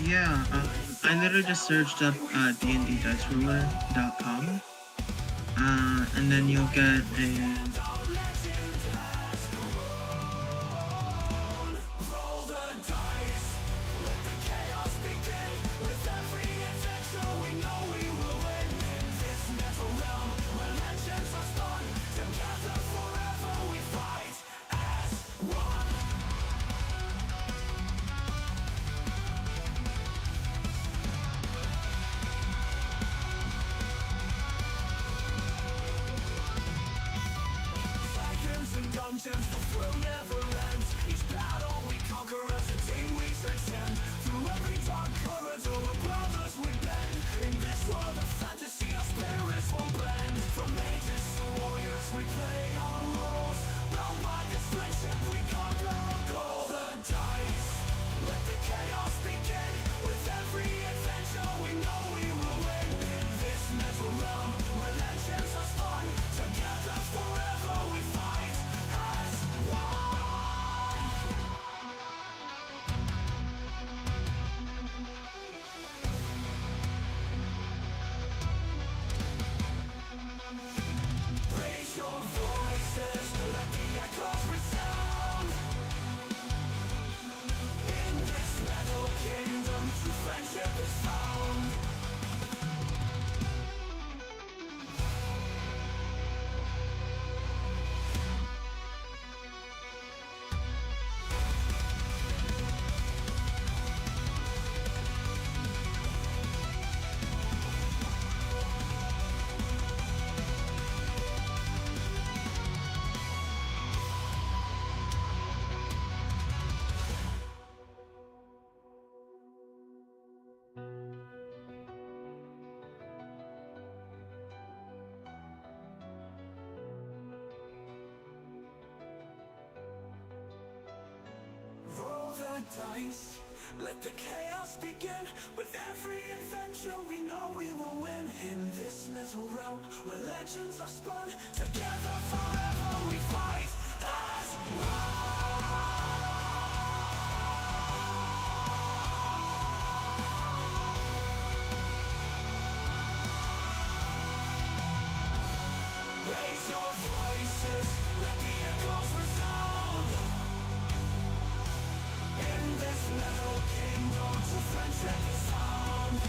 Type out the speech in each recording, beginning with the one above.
Yeah, I literally just searched up DNDDiceRoller.com, and then you'll get a Dungeons, the thrill never ends. Each battle we conquer as a team we transcend. Through every dark corridor, the brothers we bend. In this world of fantasy, our spirits will blend. From mages to warriors, we play our roles. Bound by this friendship, we conquer our goal. The dice, let the chaos begin. With every adventure, we know we will win. In this mental realm, where legends are spun. Together forever we fight. Raise your voices, let the echoes resound. In this metal kingdom, true friendship is found. Roll the dice, let the chaos begin. With every adventure we know we will win. In this metal realm where legends are spun. Together forever we fight as one. Raise your voices, let the echoes resound. In this metal kingdom, true friendship is found.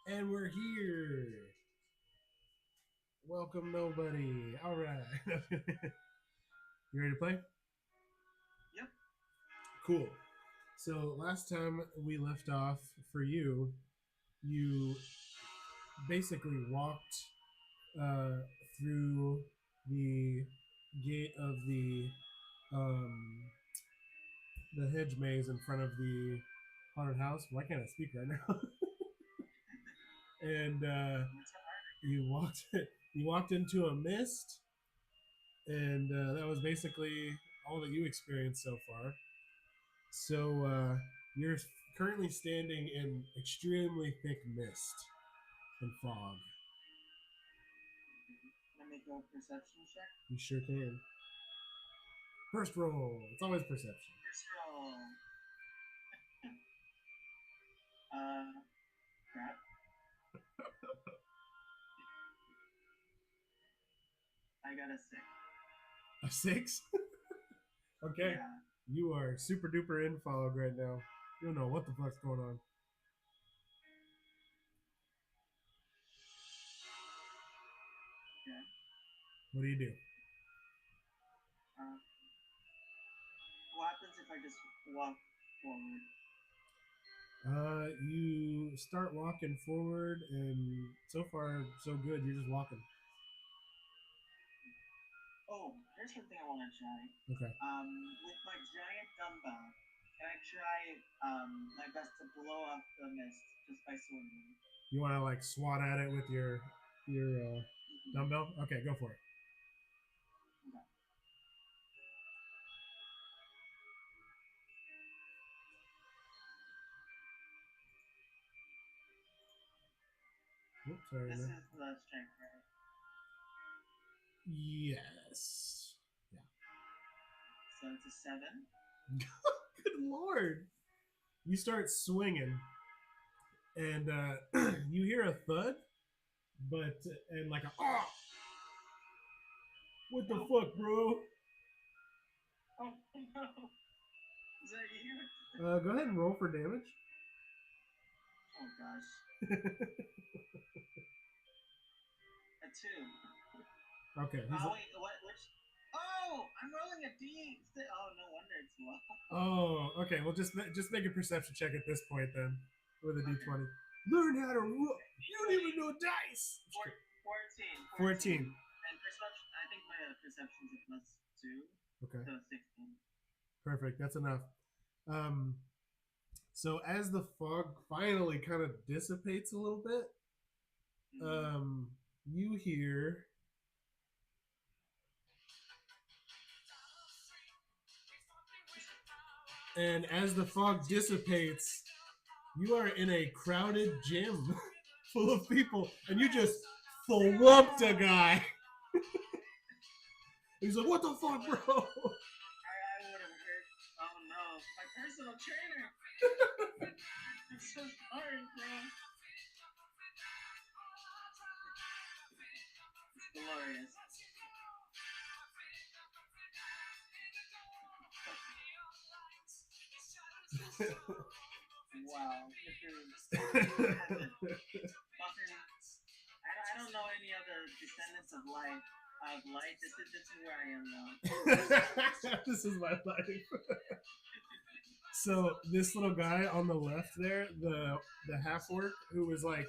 And we're here. Welcome, nobody. All right. You ready to play? Yep. Cool. So last time we left off for you, you basically walked uh, through the gate of um, the hedge maze in front of the haunted house. Why can't I speak right now? And you walked you walked into a mist, and that was basically all that you experienced so far. So you're currently standing in extremely thick mist and fog. Can I make a perception check? You sure can. First roll. It's always perception. First roll. Crap. I got a 6. A 6? Okay. Yeah. You are super duper in fog right now. You don't know what the fuck's going on. Okay. What do you do? What happens if I just walk forward? You start walking forward, and so far so good. You're just walking. Oh, here's something I want to try. Okay. With my giant dumbbell, can I try my best to blow up the mist just by swinging? You want to like swat at it with your dumbbell? Okay, go for it. Okay. Oops, sorry. This man. is the strength, right? Yes. Yeah. So it's a 7. Good lord. You start swinging, and you hear a thud, and like a ah. What the fuck, bro? Oh no! Is that you? Go ahead and roll for damage. Oh gosh. A 2. Okay. Oh wait, what? Which? Oh, I'm rolling a D. Oh, no wonder it's low. Oh, okay. Well, just make a perception check at this point then, with a d20. Learn how to roll. You don't even know dice. 14. 14. And perception. I think my perception's a +2. Okay. So 16. Perfect. That's enough. So as the fog finally kind of dissipates a little bit, you hear and as the fog dissipates, you are in a crowded gym full of people, and you just thwumped a guy. He's like, "What the fuck, bro?" I would have hurt. Oh no, my personal trainer. I'm so sorry, bro. It's glorious. Wow. I don't know any other descendants of light. This is where I am now. This is my life. So this little guy on the left there, the half orc who was like,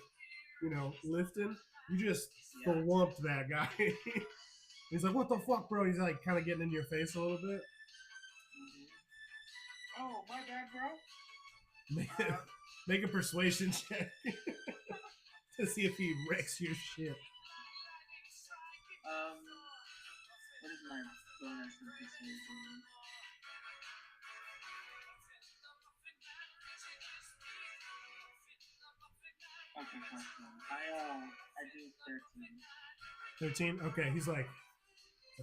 lifting, you just thwumped that guy. He's like, "What the fuck, bro?" He's like kind of getting in your face a little bit. Oh, my bad, bro. Make a persuasion check to see if he wrecks your shit. What is my bonus in persuasion? Okay, I do 13. 13? Okay, he's like,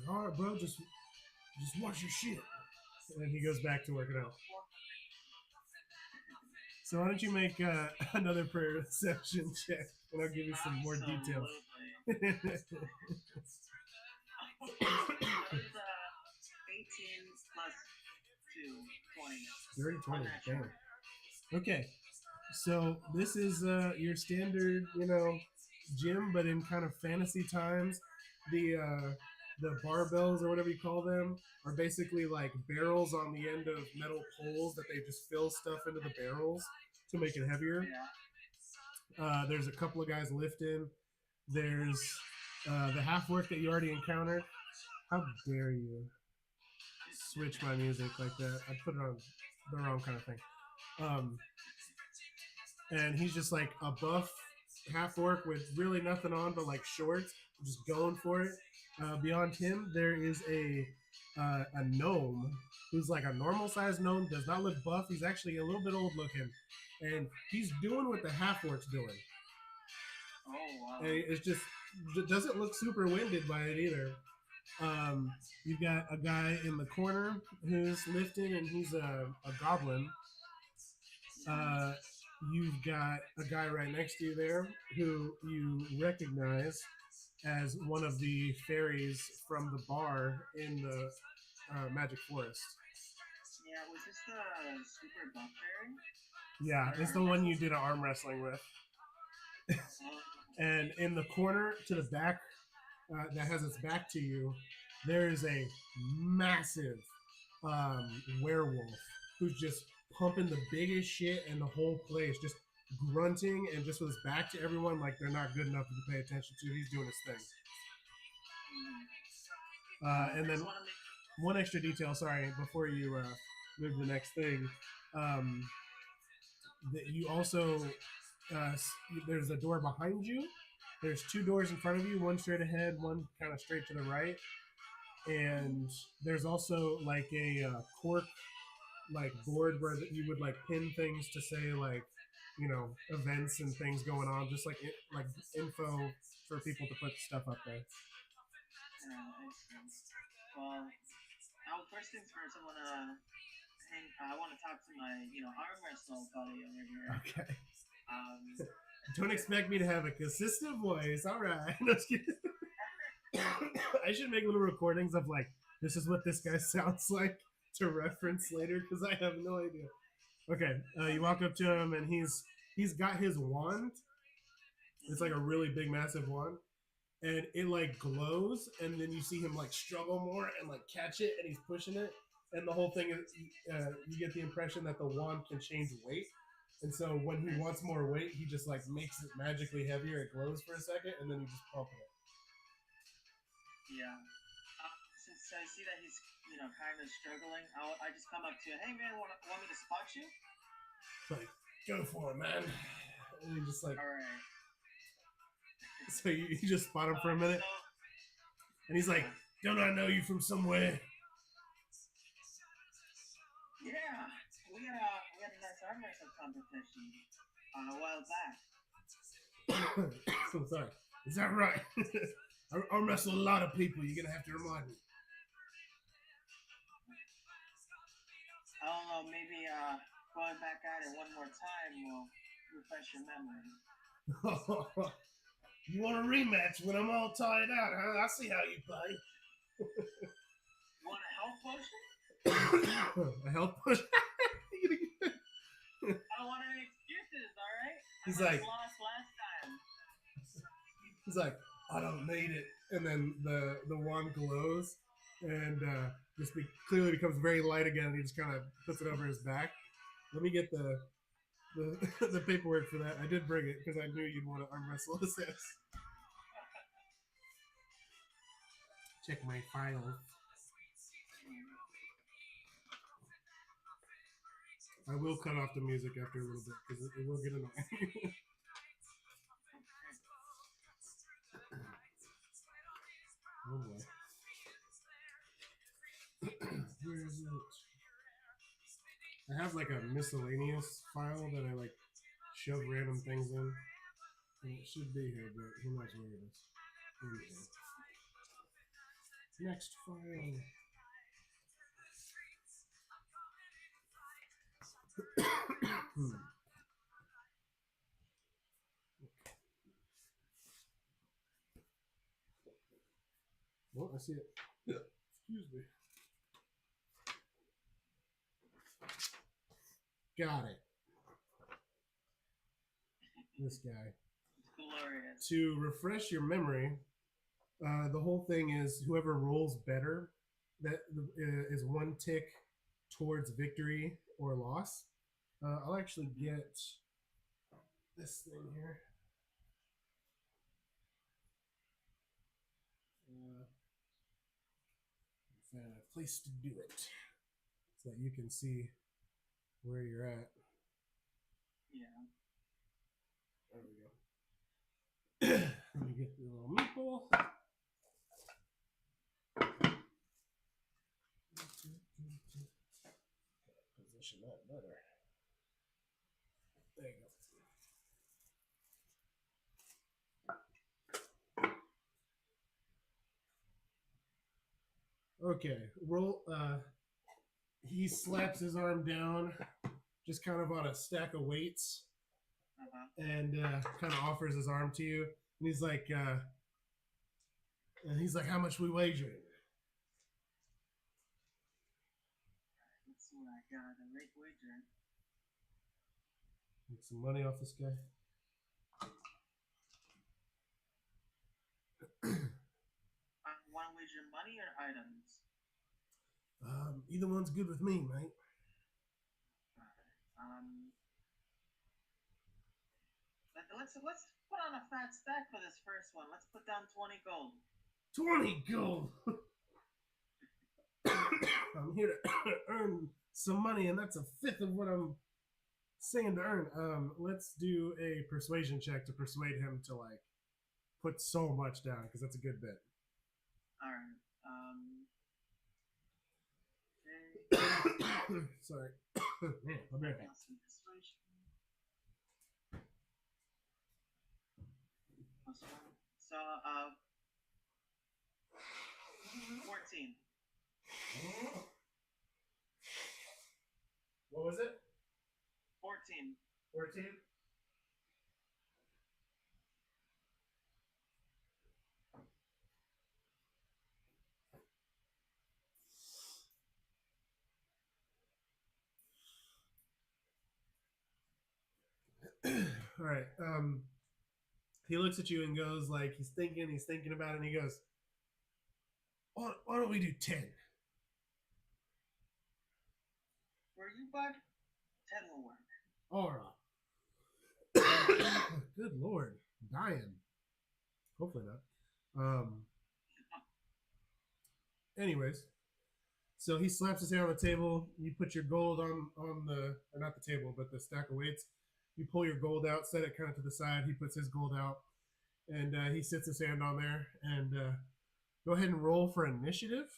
"All right, bro, just watch your shit." And then he goes back to working out. So why don't you make another perception check, and I'll give you some more details. That was 18 plus 2, 20. Dirty 20, damn. Okay, so this is your standard, gym, but in kind of fantasy times. The barbells, or whatever you call them, are basically like barrels on the end of metal poles that they just fill stuff into the barrels to make it heavier. There's a couple of guys lifting. There's the half work that you already encountered. How dare you switch my music like that? I put it on the wrong kind of thing. And he's just like a buff half orc with really nothing on but like shorts, just going for it. Beyond him, there is a gnome who's like a normal sized gnome, does not look buff. He's actually a little bit old looking, and he's doing what the half orc's doing. Oh wow! And it doesn't look super winded by it either. You've got a guy in the corner who's lifting, and he's a goblin. Uh, you've got a guy right next to you there who you recognize as one of the fairies from the bar in the Magic Forest. Yeah, was this the super buff fairy? Yeah, it's the one you did arm wrestling with. And in the corner to the back, that has its back to you, there is a massive werewolf who's just pumping the biggest shit in the whole place, just grunting and just with his back to everyone like they're not good enough to pay attention to. He's doing his thing. And then one extra detail, sorry, before you move to the next thing. That you also there's a door behind you. There's two doors in front of you, one straight ahead, one kind of straight to the right. And there's also like a cork like board where you would like pin things to say like, you know, events and things going on, just like info for people to put stuff up there. Well, first things first, I want to talk to my, arm wrestle buddy over here. Okay. Don't expect me to have a consistent voice. All right. No, just kidding. I should make little recordings of like, this is what this guy sounds like to reference later because I have no idea. Okay, you walk up to him and he's got his wand. It's like a really big, massive wand, and it like glows, and then you see him like struggle more and like catch it, and he's pushing it, and the whole thing is you get the impression that the wand can change weight, and so when he wants more weight, he just like makes it magically heavier. It glows for a second, and then you just pump it. Yeah. Since I see that he's, kind of struggling, I just come up to you. Hey, man, want me to spot you? Like, go for it, man. And he just like... All right. So you just spot him for a minute? And he's like, don't I know you from somewhere? Yeah. We had a nice arm wrestle competition a while back. So sorry. Is that right? I arm wrestle a lot of people. You're going to have to remind me. I don't know, maybe going back at it one more time will refresh your memory. You want a rematch when I'm all tired out, huh? I see how you play. Want a health potion? A health potion? I don't want any excuses, alright? He's like... lost last time. He's like, I don't need it. And then the wand glows and just clearly becomes very light again. And he just kind of puts it over his back. Let me get the the paperwork for that. I did bring it because I knew you'd want to arm wrestle this. Check my file. I will cut off the music after a little bit because it will get annoying. Oh boy. Where is it? I have like a miscellaneous file that I like shove random things in. And it should be here, but who knows where it is. Next file. Well, I see it. Excuse me. Got it. This guy. Glorious. To refresh your memory, the whole thing is whoever rolls better, that is one tick towards victory or loss. I'll actually get this thing here. Find a place to do it so that you can see where you're at. Yeah. There we go. Let me get the little meatball. Position that better. There you go. Okay, roll. He slaps his arm down, just kind of on a stack of weights, and kind of offers his arm to you. And he's like, "How much we wagering?" Let's see what I got. A late wager. Make some money off this guy. Want to wager money or items? Either one's good with me, mate. Let's put on a fat stack for this first one. Let's put down 20 gold. 20 gold. I'm here to earn some money, and that's a fifth of what I'm saying to earn. Let's do a persuasion check to persuade him to like put so much down because that's a good bit. All right. Okay. Sorry. Man, I'll be right back. So, 14. What was it? 14. 14? All right. He looks at you and goes like he's thinking about it, and he goes, why don't we do 10? Were you, bud? 10 will work. All right. Good Lord. I'm dying. Hopefully not. Anyways, so he slaps his hand on the table. You put your gold on the, or not the table, but the stack of weights. You pull your gold out, set it kind of to the side. He puts his gold out, and he sits his hand on there. And go ahead and roll for initiative.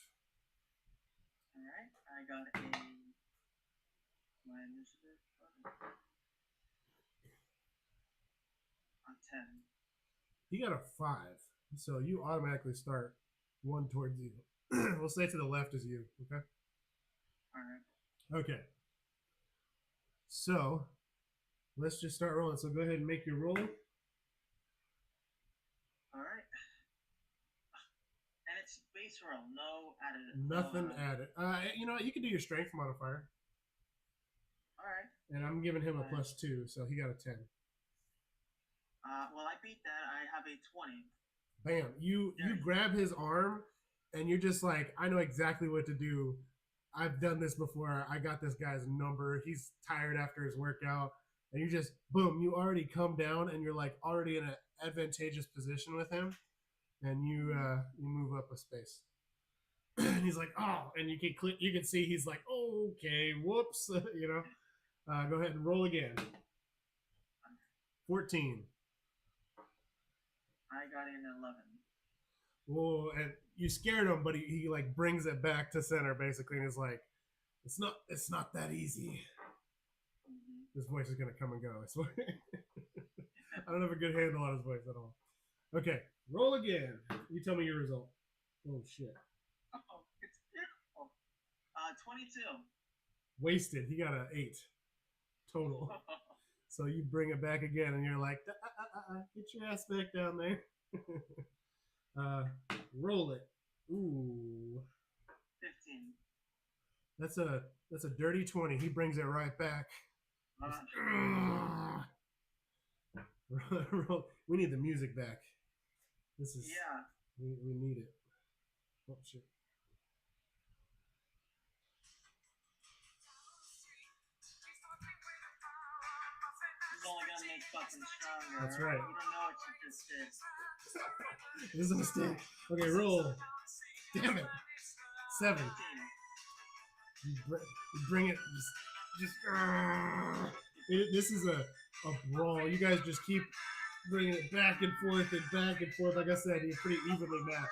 All right, I got my initiative on 10. He got a 5, so you automatically start one towards you. We'll say to the left is you. Okay. All right. Okay. So let's just start rolling. So go ahead and make your roll. All right. And it's base roll, no added. Nothing added. You know what? You can do your strength modifier. All right. And I'm giving him a +2, so he got a 10. Well, I beat that. I have a 20. Bam. You grab his arm, and you're just like, I know exactly what to do. I've done this before. I got this guy's number. He's tired after his workout. And you just, boom, you already come down, and you're like already in an advantageous position with him. And you move up a space. And he's like, oh, and you can see he's like, oh, okay, whoops, you know. Go ahead and roll again. 14. I got an 11. Whoa, and you scared him, but he like brings it back to center basically, and is like, it's not that easy. Mm-hmm. His voice is gonna come and go. I swear. I don't have a good handle on his voice at all. Okay, roll again. You tell me your result. Oh shit. Oh, it's beautiful. 22. Wasted. He got an 8 total. So you bring it back again, and you're like, get your ass back down there. Roll it. Ooh. 15. That's a dirty 20. He brings it right back. We need the music back. This is we need it. Oh shit. Only gonna make fucking stronger. That's right. You don't know what you just did. This is a mistake. Okay, roll. Damn it. 7. You bring it. Just. This is a brawl. You guys just keep bringing it back and forth and back and forth. Like I said, you're pretty evenly matched.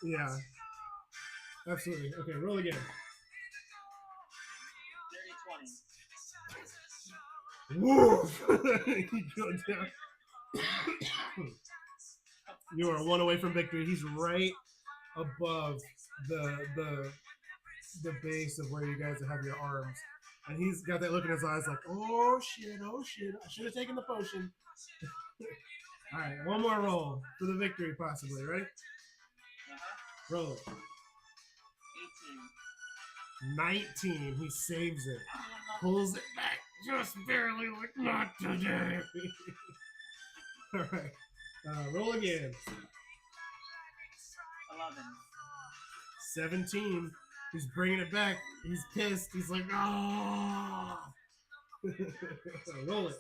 Yeah. Absolutely. Okay, roll again. Dirty 20. Whoa! You go down. You are one away from victory. He's right above the the base of where you guys have your arms. And he's got that look in his eyes like, oh shit, I should have taken the potion. All right, one more roll for the victory, possibly. Ready? Roll it. 19. He saves it. Pulls it back just barely, like, not today. All right. Roll again. 11. 17. He's bringing it back. He's pissed. He's like, oh. Roll it.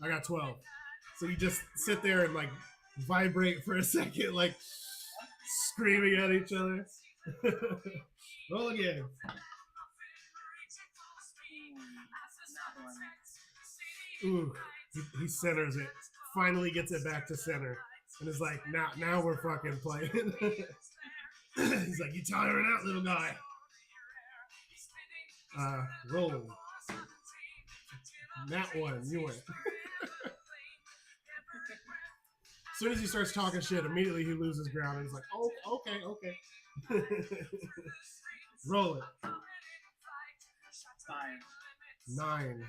I got 12. So you just sit there and like vibrate for a second, like screaming at each other. Roll again. Ooh, he centers it. Finally gets it back to center. And is like, now we're fucking playing. He's like, you tiring out, little guy. Roll. That one, you win. As soon as he starts talking shit, immediately he loses ground and he's like, oh, okay. Roll it. 9.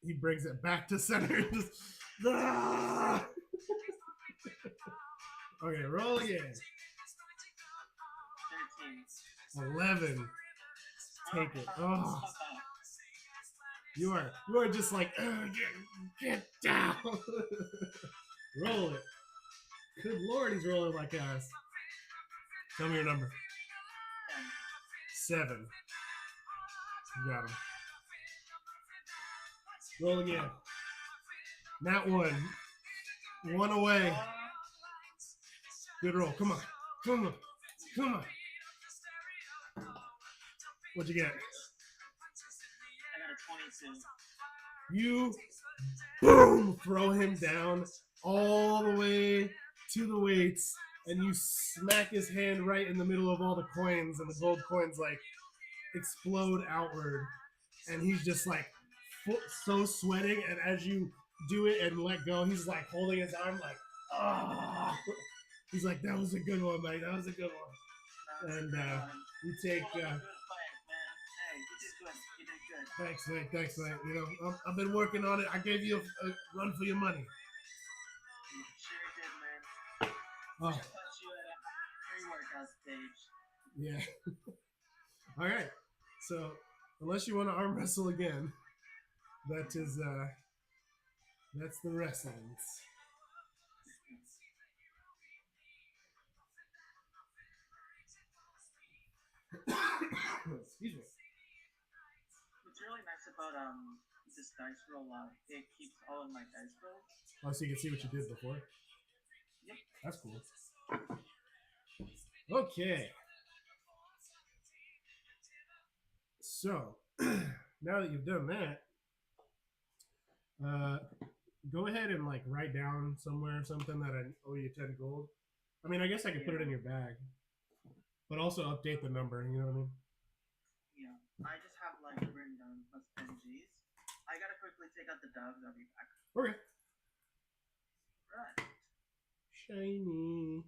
He brings it back to center and just. Ah! Okay, roll again. 11. Take it. Oh. You are just like, get down. Roll it. Good Lord, he's rolling like ass. Tell me your number. 7. You got him. Roll again. Not 1. 1 away. Good roll. Come on. What'd you get? I got a 22. You boom throw him down all the way to the weights, and you smack his hand right in the middle of all the coins, and the gold coins like explode outward, and he's just like so sweating. And as you do it and let go, he's like holding his arm like, ah. He's like, that was a good one, mate. That was a good one. And you take. Thanks, mate. You know, I've been working on it. I gave you a run for your money. You sure did, man. Oh. I put you at a pre-workout stage. Yeah. All right. So, unless you want to arm wrestle again, that's the wrestling. Excuse me. What's really nice about this dice roll, it keeps all of my dice rolls. Oh, so you can see what you did before? Yep. That's cool. Okay. So, now that you've done that, go ahead and like write down somewhere something that I owe you 10 gold. I mean, I guess I could put it in your bag, but also update the number, you know what I mean? Yeah. I just have like written down plus 10 G's. I gotta quickly take out the dogs. I'll be back. Okay. Right. Shiny.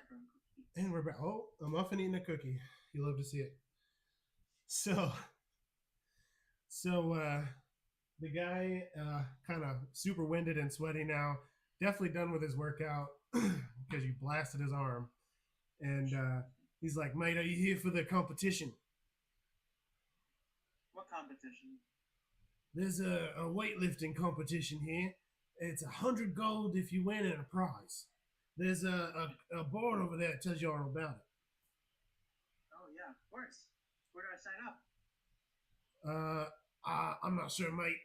from cookies. And we're back. Oh, I'm off and eating a cookie. You love to see it. So the guy kind of super winded and sweaty now. Definitely done with his workout because you blasted his arm. And he's like, mate, are you here for the competition? What competition? There's a weightlifting competition here. It's 100 gold if you win and a prize. There's a board over there that tells you all about it. Oh, yeah, of course. Where do I sign up? I'm not sure, mate.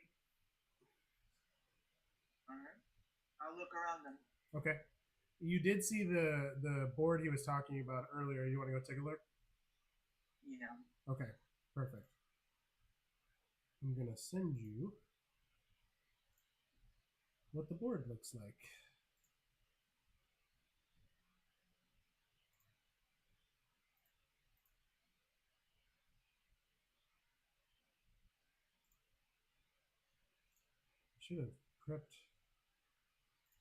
All right. I'll look around then. Okay. You did see the board he was talking about earlier. You want to go take a look? Yeah. Okay, perfect. I'm going to send you what the board looks like. Should have prepped.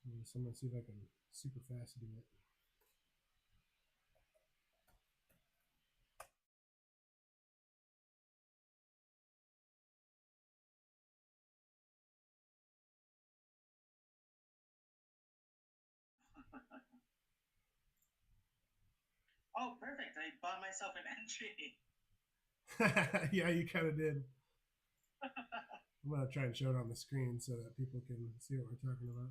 So I'm going to see if I can super fast do it. Oh, perfect. I bought myself an entry. Yeah, you kind of did. I'm going to try and show it on the screen so that people can see what we're talking about.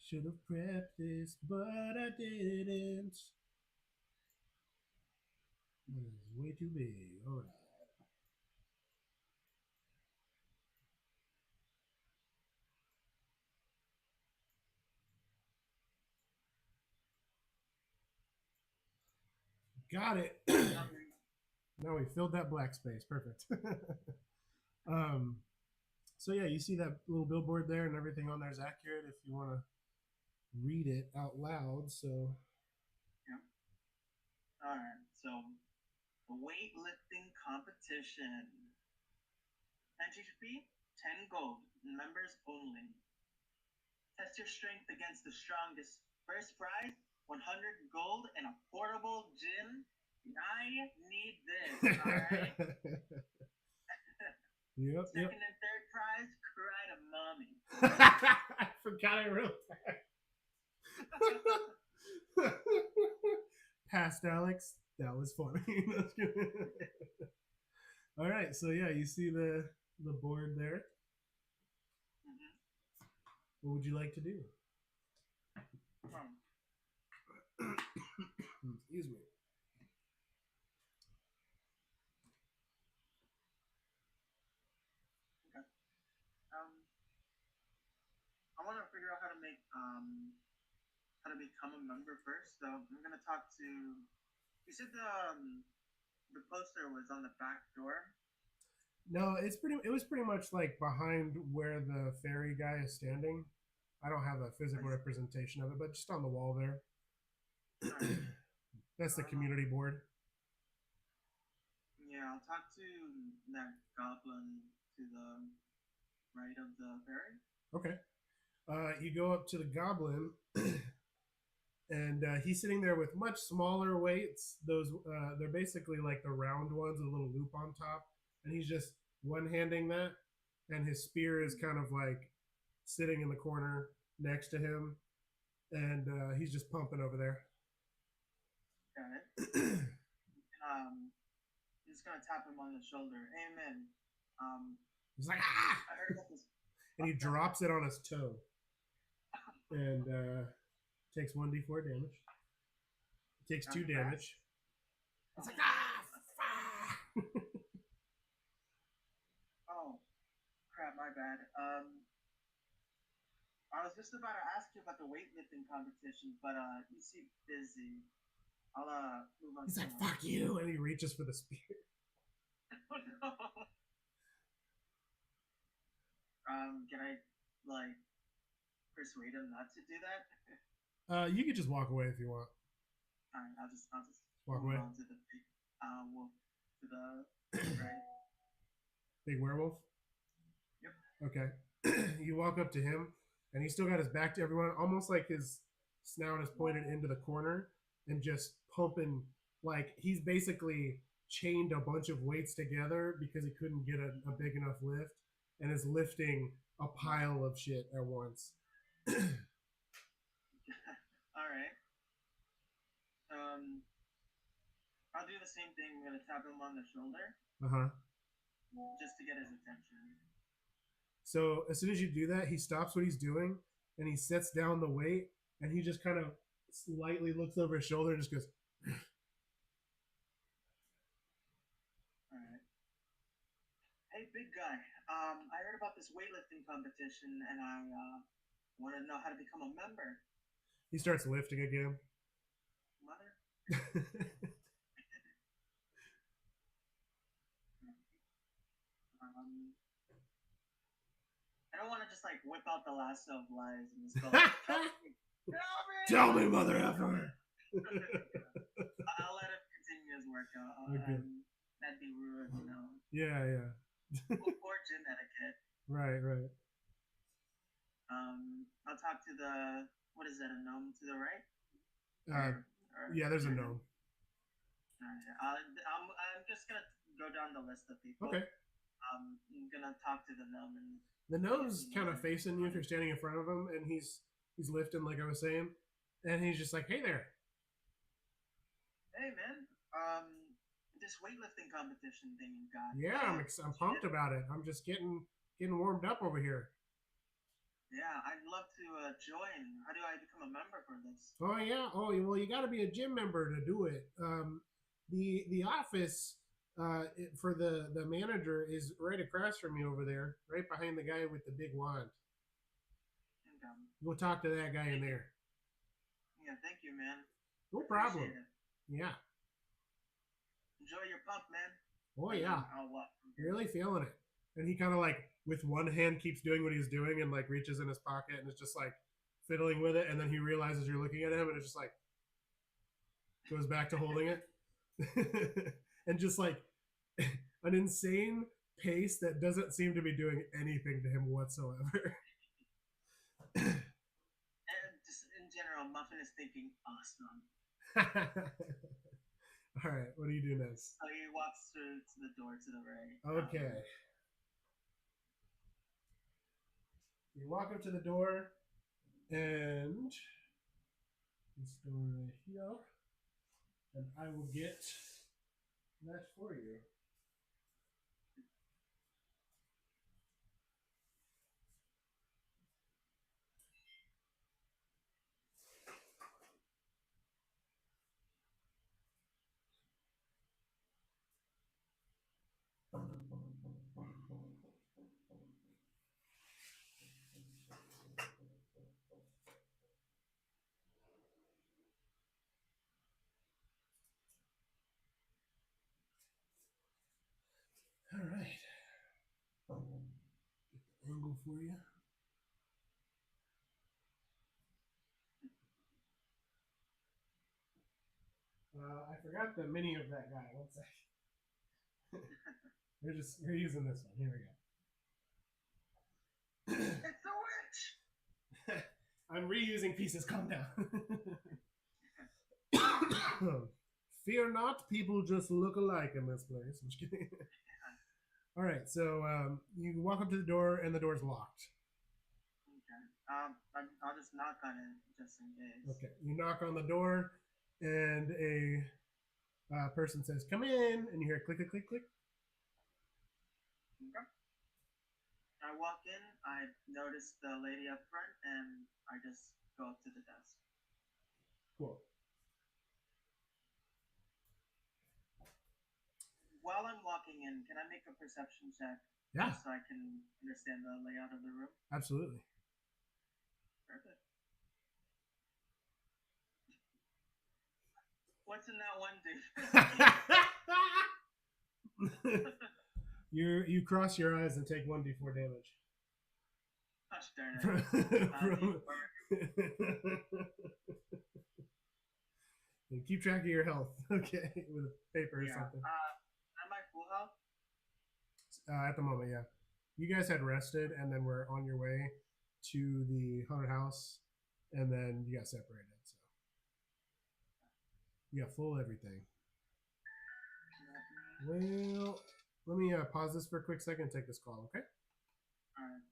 Should have prepped this, but I didn't. That is way too big. All right. Got it. Now we filled that black space. Perfect. So yeah, you see that little billboard there, and everything on there is accurate if you want to read it out loud. So Yeah. All right. So, the weightlifting competition. Entry fee 10 gold. Members only. Test your strength against the strongest. First prize 100 gold and a portable gym. I need this. All right. Yep. Second and third prize, cry to mommy. I forgot I wrote that. Past Alex, that was funny. All right, so yeah, you see the board there. Mm-hmm. What would you like to do? Excuse me. Okay. I want to figure out how to make how to become a member first. So I'm gonna talk to. You said the poster was on the back door. No, it was pretty much like behind where the fairy guy is standing. I don't have a physical representation of it, but just on the wall there. That's the community board. Yeah, I'll talk to that goblin to the right of the fairy. Okay. You go up to the goblin, and he's sitting there with much smaller weights. Those they're basically like the round ones with a little loop on top, and he's just one-handing that, and his spear is kind of like sitting in the corner next to him, and he's just pumping over there. Got it. Just gonna tap him on the shoulder. Amen. He's like, ah! I heard about this. And he drops it on his toe, and takes 1d4 damage. Takes 2 damage. It's like, ah! Oh, crap, my bad. I was just about to ask you about the weightlifting competition, but you seem busy. I'll move on. He's like, fuck you, and he reaches for the spear. Oh no. Can I like persuade him not to do that? You could just walk away if you want. All right, I'll just Walk move away. on to the big wolf, to the right. Big werewolf? Yep. Okay. You walk up to him, and he's still got his back to everyone, almost like his snout is pointed into the corner and just pumping. Like he's basically chained a bunch of weights together because he couldn't get a big enough lift, and is lifting a pile of shit at once. All right. I'll do the same thing. I'm gonna tap him on the shoulder Uh-huh. just to get his attention. So as soon as you do that, he stops what he's doing and he sets down the weight and he just kind of slightly looks over his shoulder and just goes, All right. Hey, big guy. I heard about this weightlifting competition and I want to know how to become a member. he starts lifting again. Mother? I don't want to just like whip out the lasso of lies and just go, Tell me, mother effer. I'll let him continue his workout. Okay. That'd be rude, you know. Yeah. Poor gym etiquette. Right. I'll talk to the, what is that, a gnome to the right? Yeah, there's a gnome. I'm just gonna go down the list of people. Okay. I'm gonna talk to the gnome and the gnome's kind of facing you if you're standing in front of him, and he's lifting like I was saying, and he's just like, "Hey there." Hey man, this weightlifting competition thing you got. Yeah, I'm pumped about it. I'm just getting warmed up over here. Yeah, I'd love to join. How do I become a member for this? Oh yeah. Oh well, you got to be a gym member to do it. The office for the manager is right across from you over there, right behind the guy with the big wand. Go talk to that guy in there. Yeah, thank you, man. No problem. Yeah. Enjoy your pump, man. Oh yeah. Really feeling it. And he kind of like with one hand keeps doing what he's doing and like reaches in his pocket and is just like fiddling with it, and then he realizes you're looking at him and it's just like goes back to holding it. And just like an insane pace that doesn't seem to be doing anything to him whatsoever. And just in general, Muffin is thinking awesome. All right, what do you do next? So he walks through to the door to the right. Okay. You walk up to the door, and this door right here, and I will get that for you. All right. Get the angle for you. I forgot the mini of that guy. One sec. We're using this one. Here we go. It's a witch! I'm reusing pieces. Calm down. Fear not, people just look alike in this place. I'm just kidding. All right, so you walk up to the door, and the door's locked. Okay. I'll just knock on it just in case. Okay, you knock on the door, and a person says, "Come in," and you hear click, click, click, click. Okay. I walk in, I notice the lady up front, and I just go up to the desk. Cool. While I'm walking in, can I make a perception check? Yeah. So I can understand the layout of the room? Absolutely. Perfect. What's in that one, dude? You cross your eyes and take 1d4 damage. Gosh darn it. And keep track of your health, okay, with a paper or something. Am I full health? At the moment, yeah. You guys had rested, and then we're on your way to the haunted house, and then you got separated. You got full everything. Let me. Well, let me pause this for a quick second and take this call, okay? Alright.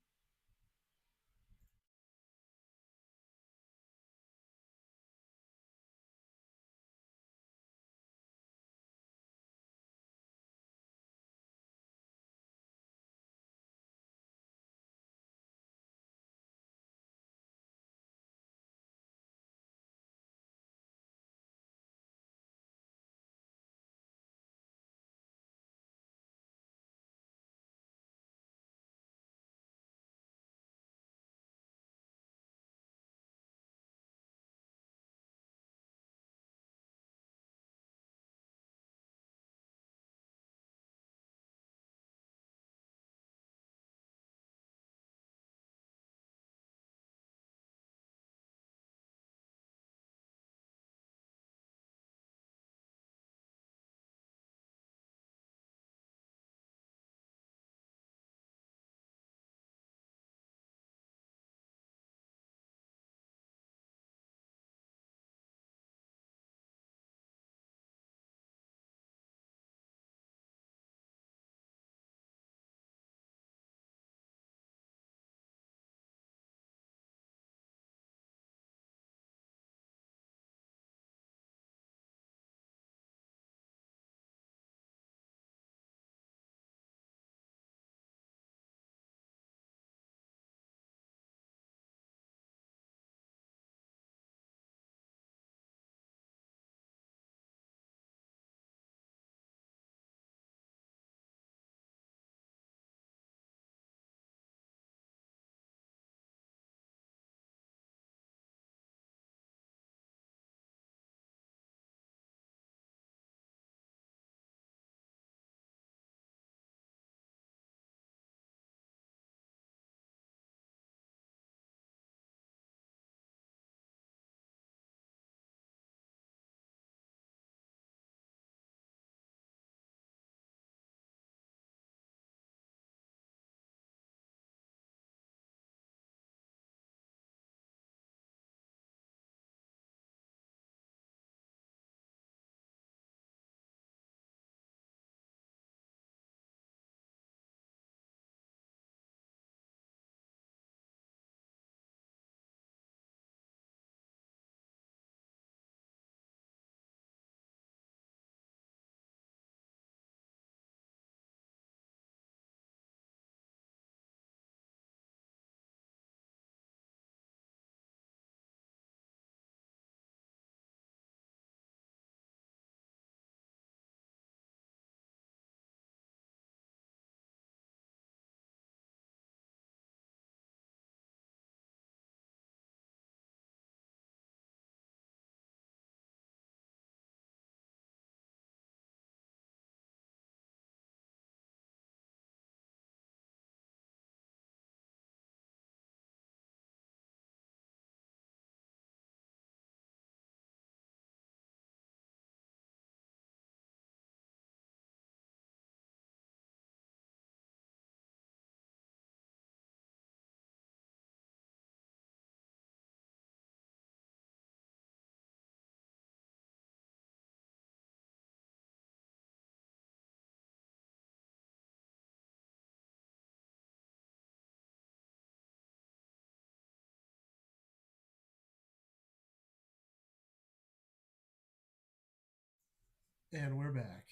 And we're back.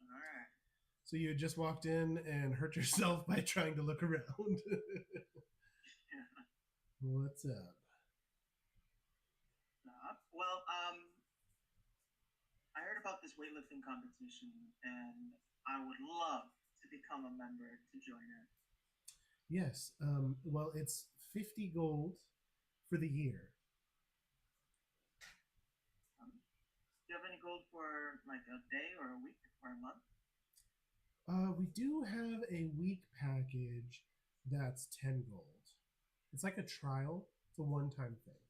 Alright. So you had just walked in and hurt yourself by trying to look around. What's up? Well, I heard about this weightlifting competition, and I would love to become a member to join it. Yes. Well, it's 50 gold for the year. Do you have any gold for like a day or a week or a month? We do have a week package that's 10 gold. It's like a trial, it's a one time thing.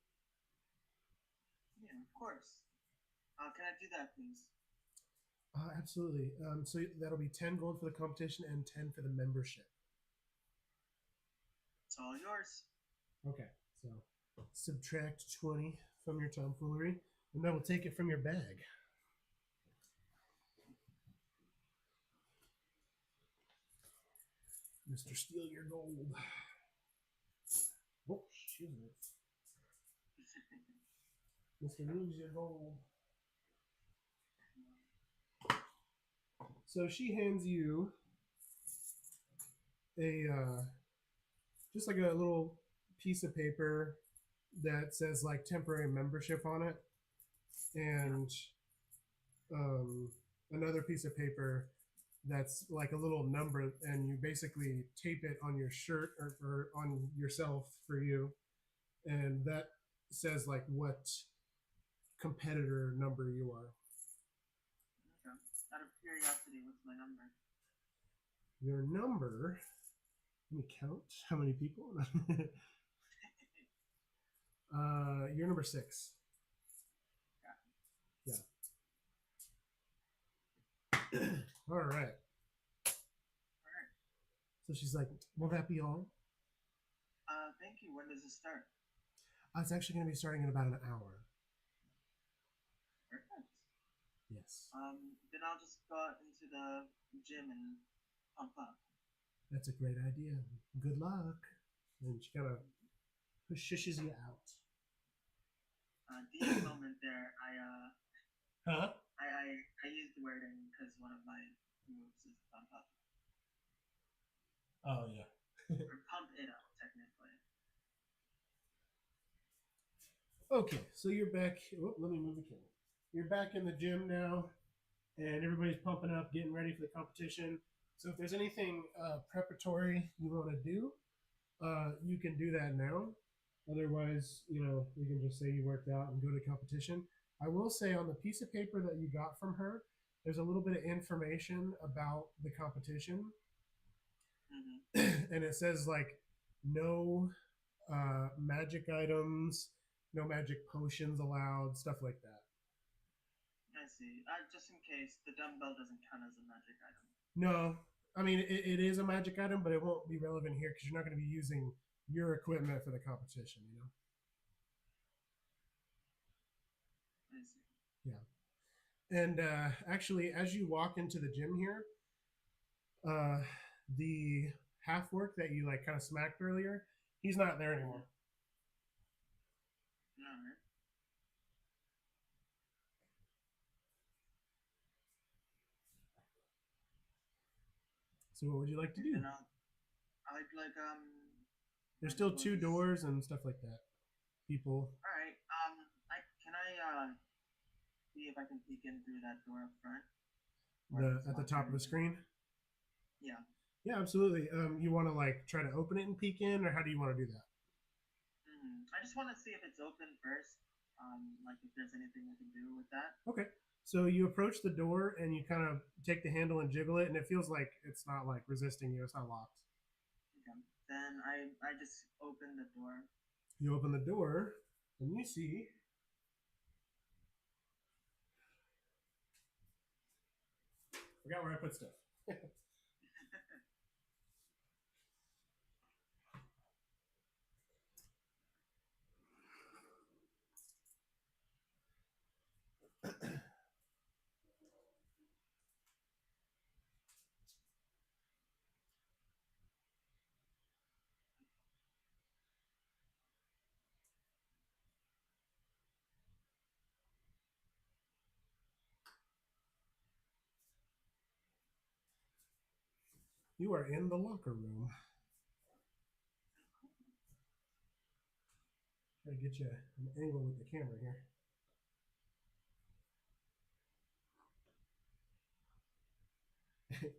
Yeah, of course. Can I do that, please? Absolutely. So that'll be 10 gold for the competition and 10 for the membership. It's all yours. Okay, so subtract 20 from your tomfoolery, And I will take it from your bag. Mr. Steal Your Gold. Oh, excuse me. Mr. Lose Your Gold. So she hands you a just like a little piece of paper that says like temporary membership on it, and another piece of paper that's like a little number, and you basically tape it on your shirt or on yourself for you, and that says like what competitor number you are. Okay. Out of curiosity, what's my number? Your number. Let me count how many people. You're number 6. Yeah. All right. So she's like, "Will that be all?" Thank you. When does it start? It's actually going to be starting in about an hour. Perfect. Yes. Then I'll just go out into the gym and pump up. That's a great idea. Good luck. And she kind of pushes you out. The moment there, Huh? I used the wording because one of my moves is pump up. Oh, yeah. Or pump it up, technically. Okay, so you're back. Oh, let me move the camera. You're back in the gym now, and everybody's pumping up, getting ready for the competition. So if there's anything preparatory you want to do, you can do that now. Otherwise, you can just say you worked out and go to competition. I will say on the piece of paper that you got from her, there's a little bit of information about the competition. Mm-hmm. And it says like no magic items, no magic potions allowed, stuff like that. I see. Just in case, the dumbbell doesn't count as a magic item. No, I mean it is a magic item, but it won't be relevant here because you're not going to be using your equipment for the competition. I see. Yeah. And actually, as you walk into the gym here, the half work that you like kind of smacked earlier, he's not there anymore. All right. So what would you like to do? Then I'd like There's still 2 doors and stuff like that. People. All right. Can I see if I can peek in through that door up front? At the top of the screen? Yeah. Yeah, absolutely. You want to like try to open it and peek in, or how do you want to do that? I just want to see if it's open first. Like if there's anything I can do with that. Okay. So you approach the door and you kind of take the handle and jiggle it, and it feels like it's not like resisting you. It's not locked. Okay. Then I just open the door. You open the door and you see forgot where I put stuff. You are in the locker room. Try to get you an angle with the camera here.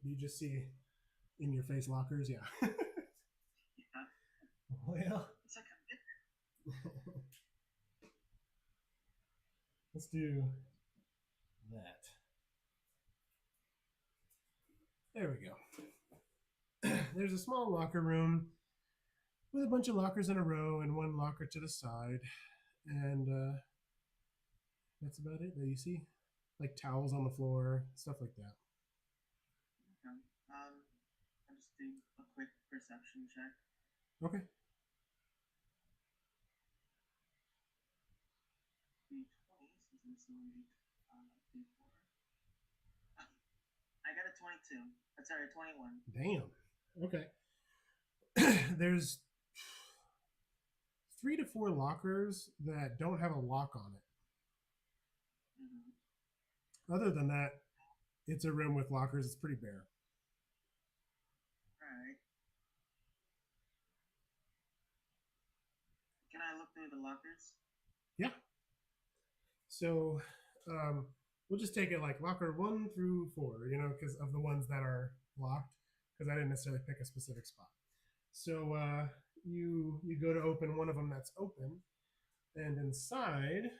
You just see in your face lockers, yeah. Yeah. Well, it's like a let's do that. There we go. There's a small locker room with a bunch of lockers in a row and one locker to the side. And that's about it that you see. Like towels on the floor, stuff like that. Okay. I'll just do a quick perception check. Okay. D20 since I'm so wait. Before. I got a 22. Sorry, 21. Damn. Okay. There's 3 to 4 lockers that don't have a lock on it. Mm-hmm. Other than that, it's a room with lockers. It's pretty bare. Alright. Can I look through the lockers? Yeah. So we'll just take it like locker 1 through 4, because of the ones that are locked, because I didn't necessarily pick a specific spot. So you go to open one of them that's open, and inside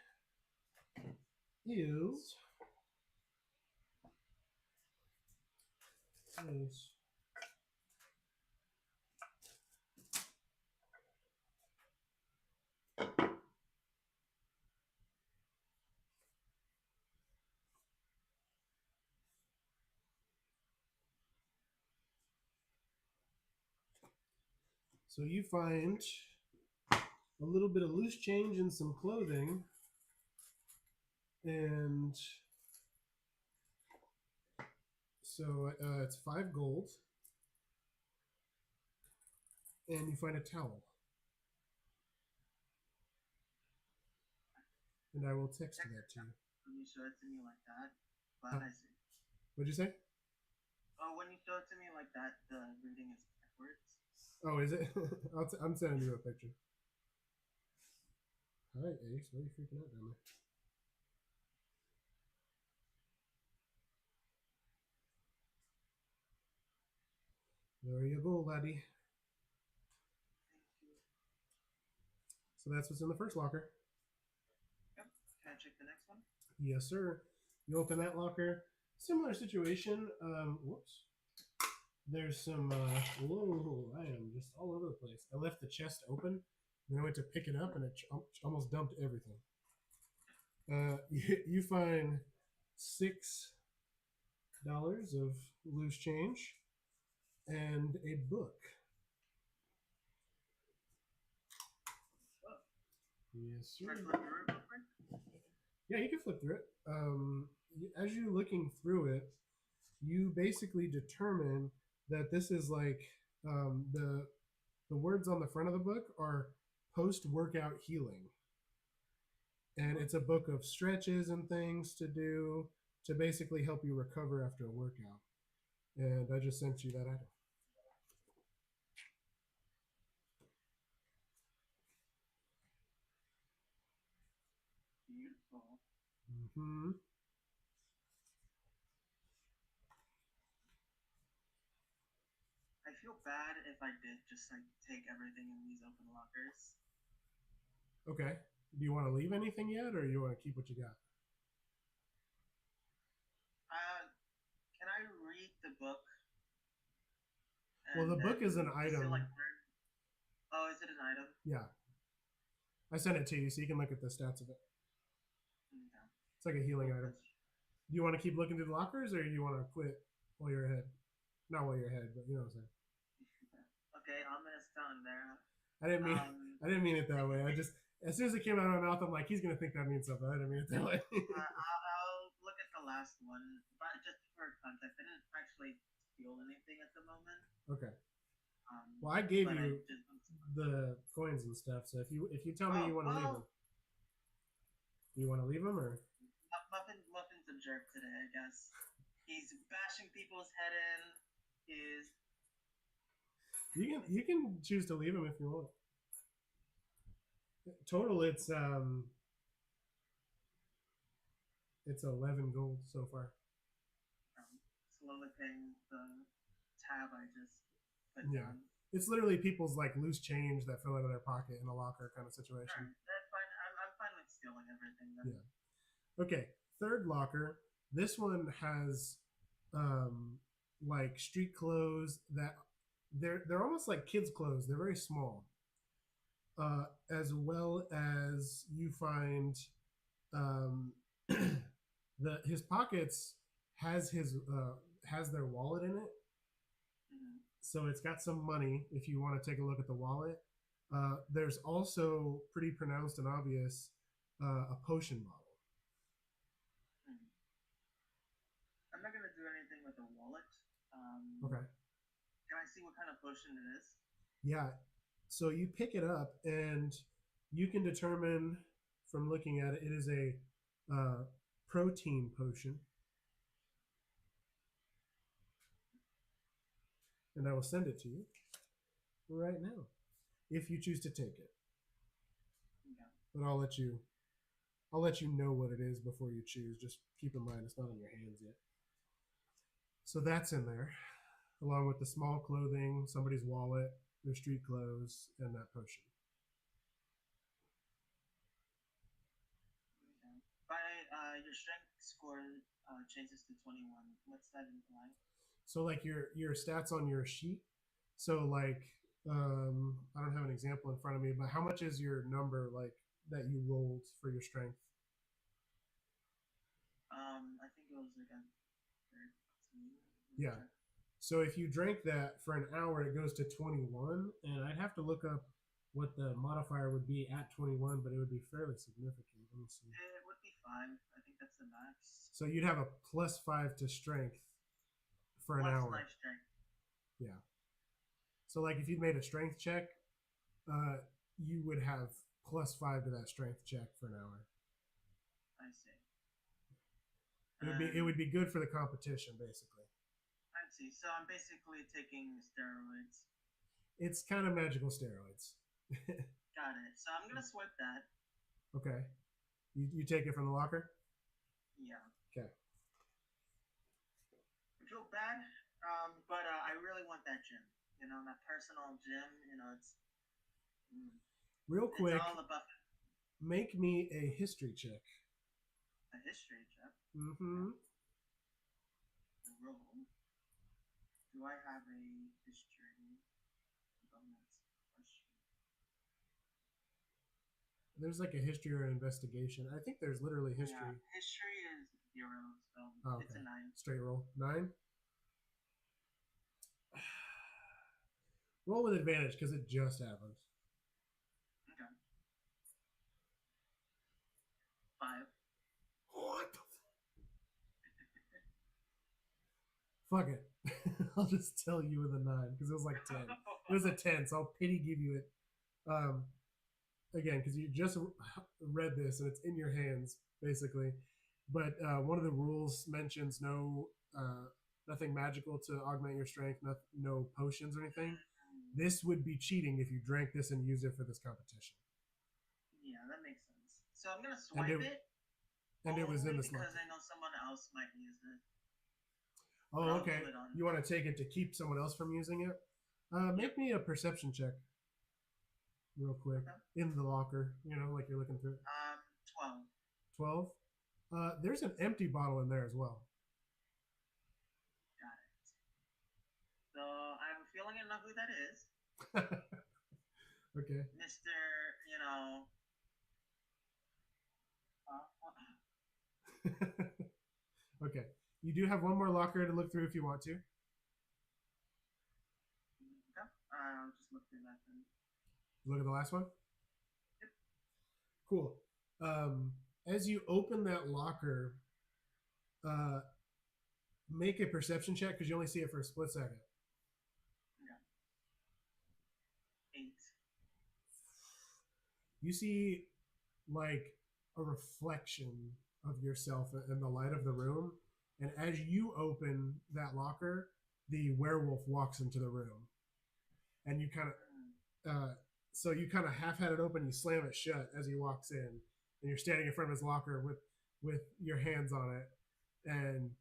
is this. So you find a little bit of loose change and some clothing, and so it's 5 gold, and you find a towel. And I will text that to you. When you show it to me like that, but I see. What'd you say? Oh, when you show it to me like that, the reading is backwards. Oh, is it? I'm sending you a picture. Hi, Ace. Why are you freaking out down there? There you go, laddie. Thank you. So that's what's in the first locker. Yep. Can I check the next one? Yes, sir. You open that locker. Similar situation. Whoops. There's some. Whoa! I am just all over the place. I left the chest open, then I went to pick it up, and it almost dumped everything. You find $6 of loose change and a book. Oh. Yes, sir. Should I flip through it real quick? Yeah, you can flip through it. As you're looking through it, you basically determine that this is like the words on the front of the book are post-workout healing, and it's a book of stretches and things to do to basically help you recover after a workout. And I just sent you that item. Beautiful. Mm-hmm. I feel bad if I did just like take everything in these open lockers. Okay. Do you want to leave anything yet, or you want to keep what you got? Can I read the book? Well, the book is an item. Oh, is it an item? Yeah. I sent it to you so you can look at the stats of it. Okay. It's like a healing item. Do you want to keep looking through the lockers, or do you want to quit while you're ahead? Not while you're ahead, but you know what I'm saying. Okay, I'm gonna stand there. I didn't mean it that way. I just, as soon as it came out of my mouth, I'm like, he's gonna think that means something. I didn't mean it that way. I'll look at the last one, but just for context, I didn't actually feel anything at the moment. Okay. Well, I gave you just, the coins and stuff, so if you tell me you want to leave them, do you want to leave them or? Muffin's a jerk today, I guess. He's bashing people's head in. You can choose to leave them if you want. Total, it's 11 gold so far. Slowly paying the tab I just put down. It's literally people's like loose change that fell out of their pocket in a locker kind of situation. Sure, that's fine. I'm fine with stealing everything then. Yeah. Okay. Third locker. This one has like street clothes that they're almost like kids' clothes. They're very small. As well as you find his pockets has their wallet in it. Mm-hmm. So it's got some money if you want to take a look at the wallet. There's also pretty pronounced and obvious a potion bottle. I'm not gonna do anything with the wallet. Okay. Can I see what kind of potion it is? Yeah. So you pick it up, and you can determine from looking at it, it is a uh, protein potion. And I will send it to you right now if you choose to take it. Yeah. But I'll let you know what it is before you choose. Just keep in mind it's not in your hands yet. So that's in there, along with the small clothing, somebody's wallet, their street clothes, and that potion. Okay. By your strength score changes to 21. What's that imply? So like your stats on your sheet. So like I don't have an example in front of me, but how much is your number like that you rolled for your strength? I think it was like a 13. Let me Yeah. check. So if you drank that for an hour, it goes to 21, and I'd have to look up what the modifier would be at 21, but it would be fairly significant. Let me see. It would be 5. I think that's the max. So you'd have a +5 to strength for an Plus hour. my strength. Yeah. So like if you made a strength check, uh, you would have +5 to that strength check for an hour. I see. It would be good for the competition, basically. I see. So I'm basically taking steroids. It's kind of magical steroids. Got it. So I'm gonna swipe that. Okay. You take it from the locker? Yeah. Okay. I feel bad, but I really want that gym. You know, that personal gym. You know, Real it's quick, all about make me a history check. a history check. Mm-hmm. Roll. Do I have a history bonus question? There's like a history or an investigation. I think there's literally history. Yeah, history is 0, so Oh, okay. it's a 9. Straight roll. 9? Roll with advantage because it just happened. Okay. 5. What the fuck it. I'll just tell you with a 9 because it was like 10. It was a 10, so I'll pity give you it. Again, because you just read this and it's in your hands, basically. But one of the rules mentions nothing magical to augment your strength, no potions or anything. This would be cheating if you drank this and used it for this competition. Yeah, that makes sense. So I'm gonna swipe it. And it was in the because slot. I know someone else might use it. Oh, okay. You want to take it to keep someone else from using it? Make me a perception check, real quick, in the locker. You know, like you're looking through it. 12. 12. There's an empty bottle in there as well. Got it. So I have a feeling I know who that is. Okay. Mr. You know. Okay. You do have one more locker to look through if you want to. Okay. I'll just look through that then. Look at the last one. Yep. Cool. As you open that locker, make a perception check because you only see it for a split second. Yeah. 8. You see like a reflection of yourself in the light of the room, and as you open that locker, the werewolf walks into the room, and you kind of so you kind of half had it open, you slam it shut as he walks in, and you're standing in front of his locker with your hands on it, and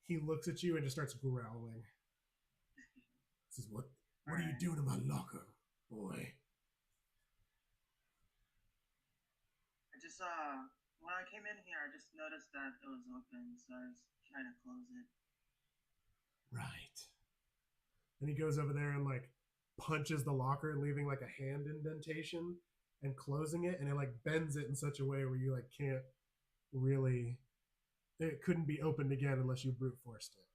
he looks at you and just starts growling. Says, what are you doing in my locker, boy? I just when I came in here, I just noticed that it was open, so I was trying to close it. Right. And he goes over there and like punches the locker, leaving like a hand indentation and closing it, and it like bends it in such a way where you like can't really, it couldn't be opened again unless you brute forced it.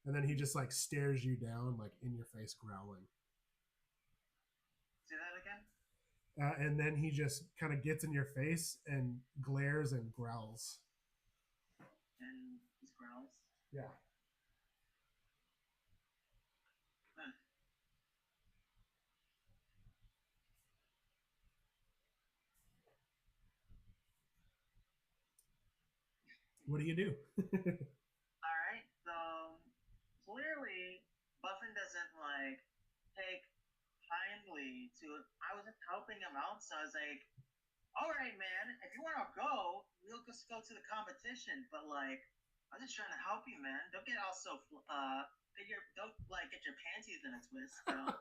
And then he just like stares you down like in your face, growling. Say that again? And then he just kind of gets in your face and glares and growls. And he growls. Yeah. Huh. What do you do? All right, so clearly Buffin doesn't like take kindly to. I was just helping him out, so I was like, "All right, man, if you want to go, we'll just go to the competition." But like, I'm just trying to help you, man. Don't get also don't like get your panties in a twist, you know.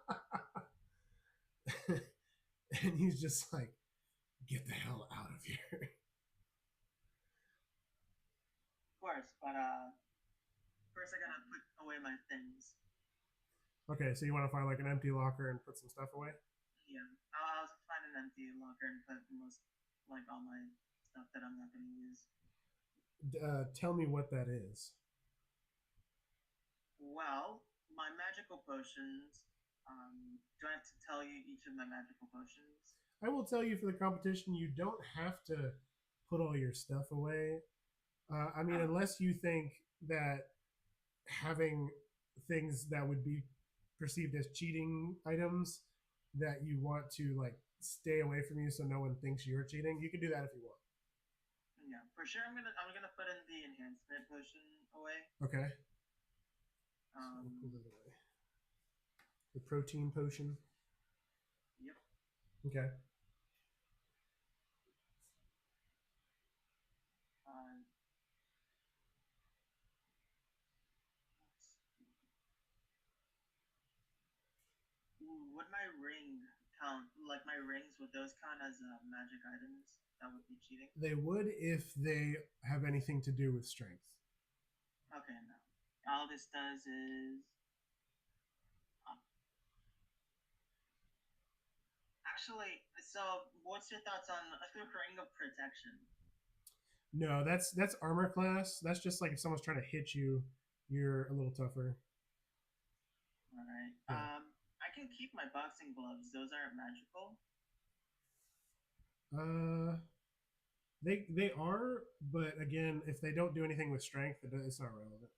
And he's just like, get the hell out of here. Of course, but first I gotta put away my things. Okay, so you want to find like an empty locker and put some stuff away? Yeah, I'll just find an empty locker and put most like all my stuff that I'm not gonna use. Tell me what that is. Well, my magical potions. Do I have to tell you each of my magical potions? I will tell you for the competition, you don't have to put all your stuff away. I mean, Oh, unless you think that having things that would be perceived as cheating items that you want to like stay away from you so no one thinks you're cheating, you can do that if you want. yeah, for sure. I'm gonna put in the enhancement potion away. Okay. So we'll pull Um, it away. The protein potion. yep. Okay. Uh, ooh, would my ring count? Like my rings, would those count as magic items? That would be cheating. They would if they have anything to do with strength. Okay, no. All this does is uh, actually. So, what's your thoughts on the ring of protection? No, that's armor class. That's just like if someone's trying to hit you, you're a little tougher. All right. Yeah. I can keep my boxing gloves. Those aren't magical. Uh, they are, but again, if they don't do anything with strength, it's not relevant.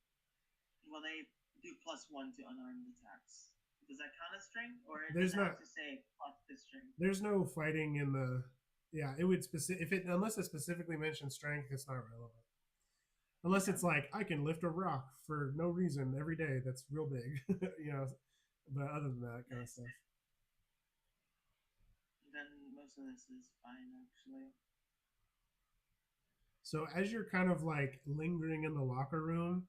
Well, they do +1 to unarmed attacks. Does that count as strength, or does There's it have not to say plus the strength? there's no fighting in the yeah. It would specific if it unless it specifically mentions strength, it's not relevant. Unless Okay. it's like I can lift a rock for no reason every day. That's real big, you know. But other than that kind of Nice. stuff. Then most of this is fine, actually. So as you're kind of like lingering in the locker room,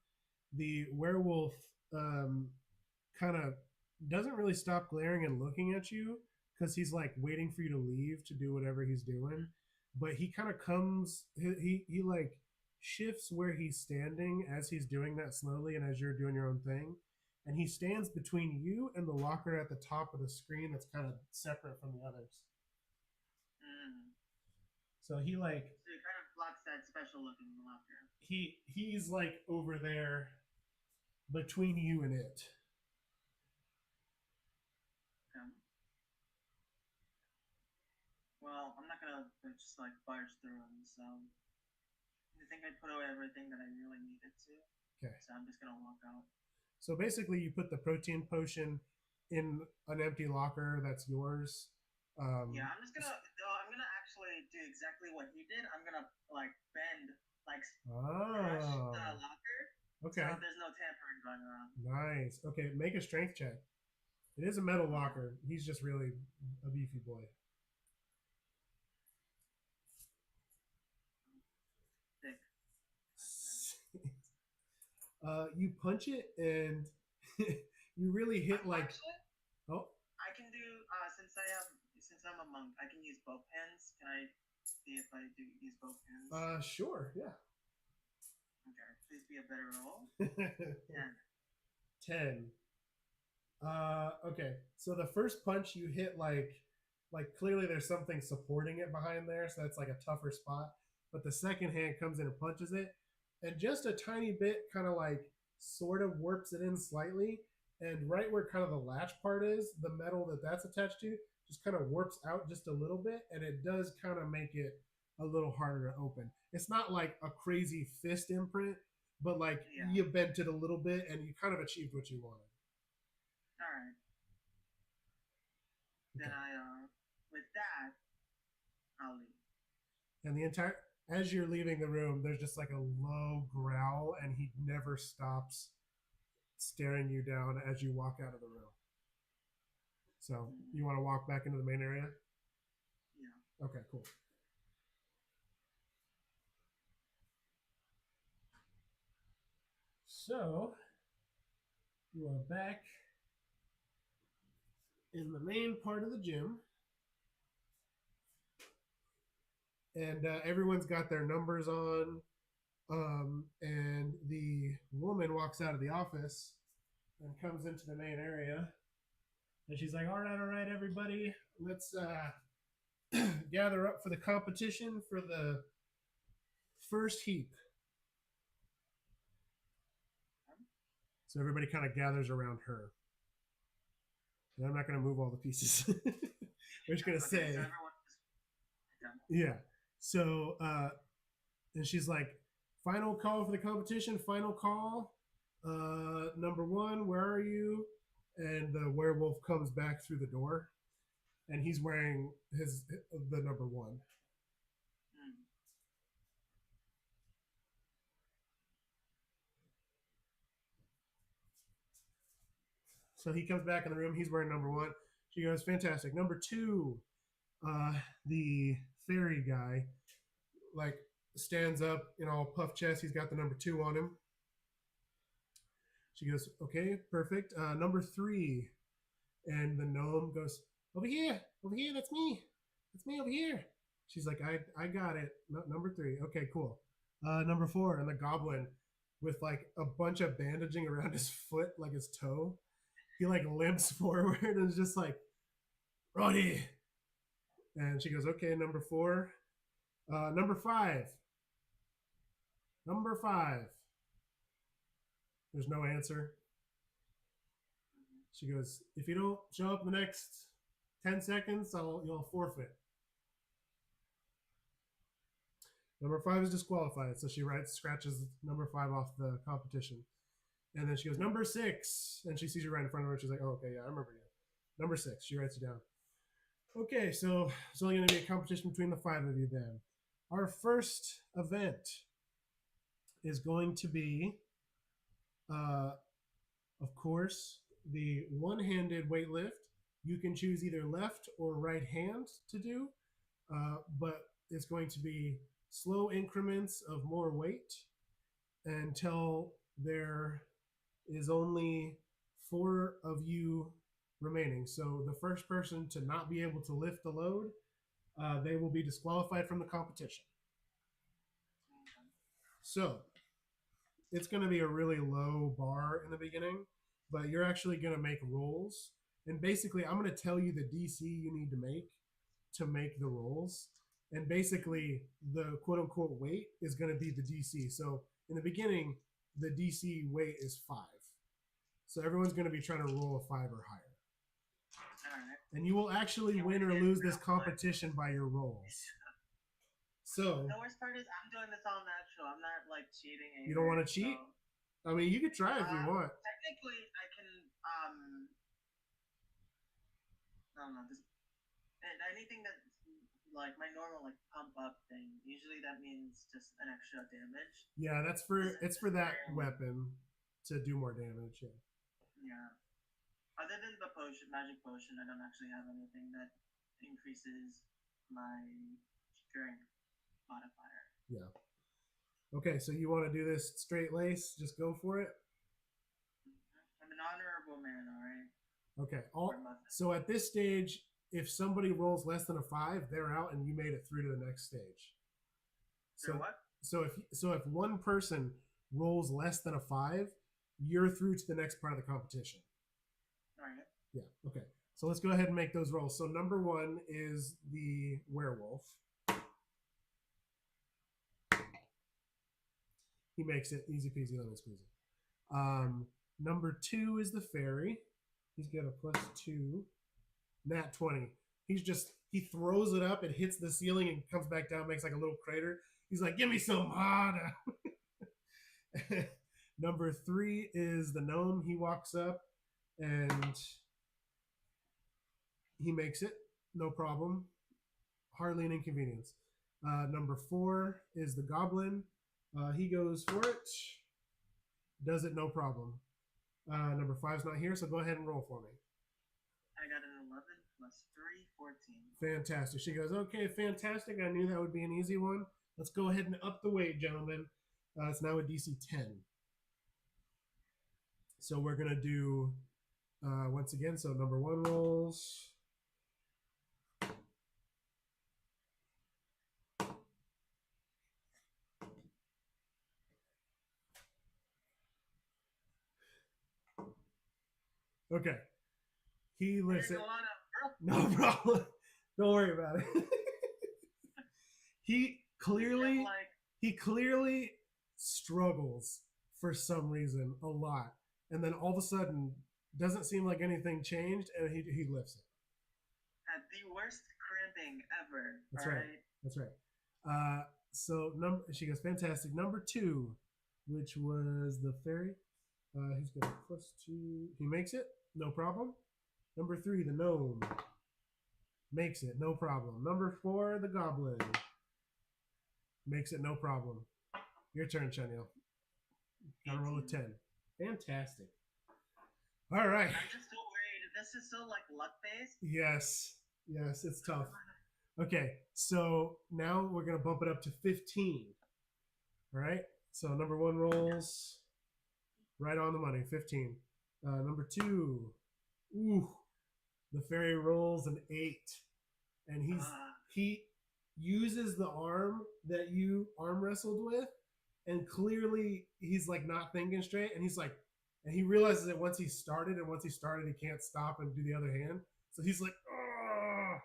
the werewolf kind of doesn't really stop glaring and looking at you because he's like waiting for you to leave to do whatever he's doing. But he kind of comes, he like shifts where he's standing as he's doing that slowly and as you're doing your own thing. And he stands between you and the locker at the top of the screen that's kind of separate from the others. Mm. So he like So it kind of blocks that special looking locker. he's like over there between you and it. Okay. Well, I'm not gonna just like barge through them, so I think I put away everything that I really needed to. Okay. So I'm just gonna walk out. So basically, you put the protein potion in an empty locker that's yours. Yeah, I'm gonna actually do exactly what he did. I'm gonna like bend, like crush the Oh, locker, so okay. there's no tampering going on. Nice. Okay, make a strength check. It is a metal Okay. locker. He's just really a beefy boy. Thick. You punch it and you really hit like Actually, oh I can do since I'm a monk, I can use both hands. Can I see if I do use both hands? sure yeah. Okay, please be a better roll. 10. 10. Okay. So the first punch you hit like clearly there's something supporting it behind there, so that's like a tougher spot. But the second hand comes in and punches it, and just a tiny bit kind of like sort of warps it in slightly, and right where kind of the latch part is, the metal that's attached to just kind of warps out just a little bit, and it does kind of make it a little harder to open. It's not like a crazy fist imprint, but like Yeah. you bent it a little bit and you kind of achieved what you wanted. All right. Then Okay. with that, I'll leave. And the entire as you're leaving the room, there's just like a low growl, and he never stops staring you down as you walk out of the room. So you want to walk back into the main area? Yeah. Okay, cool. So you are back in the main part of the gym, and everyone's got their numbers on. And the woman walks out of the office and comes into the main area, and she's like, all right, everybody, let's gather up for the competition for the first heap. So everybody kind of gathers around her. And I'm not going to move all the pieces. We're just going to say, yeah. So, and she's like, final call for the competition, final call. Number one, where are you? And the werewolf comes back through the door, and he's wearing the number one. So he comes back in the room. He's wearing number one. She goes, fantastic. Number two, the fairy guy, like stands up in all puff chest. He's got the number two on him. She goes, okay, perfect. Number three, and the gnome goes, over here, that's me over here. She's like, I got it. No, number three, okay, cool. Number four, and the goblin with like a bunch of bandaging around his foot, like his toe. He like limps forward and is just like, Roddy. And she goes, okay, number four. Number five. There's no answer. She goes, if you don't show up in the next 10 seconds, you'll forfeit. Number five is disqualified. So she scratches number five off the competition. And then she goes, number six. And she sees you right in front of her. She's like, oh, okay, yeah, I remember you. Number six. She writes it down. Okay, so it's only going to be a competition between the five of you then. Our first event is going to be, of course, the one-handed weightlift. You can choose either left or right hand to do, but it's going to be slow increments of more weight until there is only four of you remaining. So the first person to not be able to lift the load, they will be disqualified from the competition. So it's going to be a really low bar in the beginning, but you're actually going to make rolls. And basically, I'm going to tell you the DC you need to make the rolls. And basically, the quote unquote weight is going to be the DC. So in the beginning, the DC weight is 5. So everyone's going to be trying to roll a 5 or higher. And you will actually win or lose this competition by your rolls. So the worst part is I'm doing this all natural. I'm not like cheating. Either, you don't want to cheat? So, I mean, you could try if you want. Technically, I can. I don't know. Anything that's like my normal like pump up thing. Usually that means just an extra damage. Yeah, that's for that weapon to do more damage. Yeah. Yeah. Other than the magic potion, I don't actually have anything that increases my strength modifier. Yeah. Okay, so you want to do this straight lace? Just go for it. I'm an honorable man, all right. Okay. So at this stage, if somebody rolls less than a 5, they're out, and you made it through to the next stage. So what? So if one person rolls less than a 5, you're through to the next part of the competition. All right. Yeah. Okay. So let's go ahead and make those rolls. So number 1 is the werewolf. He makes it easy peasy lemon squeezy. Number 2 is the fairy. He's got a +2. Nat 20. He throws it up, it hits the ceiling and comes back down, makes like a little crater. He's like, give me some harder. Number 3 is the gnome. He walks up and he makes it. No problem. Hardly an inconvenience. Number 4 is the goblin. He goes for it. Does it no problem. Number 5's not here, so go ahead and roll for me. I got an 11 plus 3, 14. Fantastic. She goes, okay, fantastic. I knew that would be an easy one. Let's go ahead and up the weight, gentlemen. It's now a DC 10. So we're going to do, once again, so number 1 rolls. Okay. He lifts it. No problem. Don't worry about it. He clearly struggles for some reason a lot, and then all of a sudden doesn't seem like anything changed, and he lifts it. Had the worst cramping ever. That's right. That's right. So she goes fantastic. Number 2, which was the fairy. He's got a +2. He makes it, no problem. Number 3, the gnome. Makes it, no problem. Number 4, the goblin. Makes it, no problem. Your turn, Chanel. Gotta roll a 10. Fantastic. All right. I'm just so worried. This is so like luck based. Yes. Yes, it's tough. Okay, so now we're gonna bump it up to 15. All right. So number 1 rolls right on the money, 15. Number 2, ooh, the fairy rolls an 8, and he uses the arm that you arm wrestled with, and clearly he's like not thinking straight, and he's like, and he realizes that once he started he can't stop and do the other hand, so he's like, oh,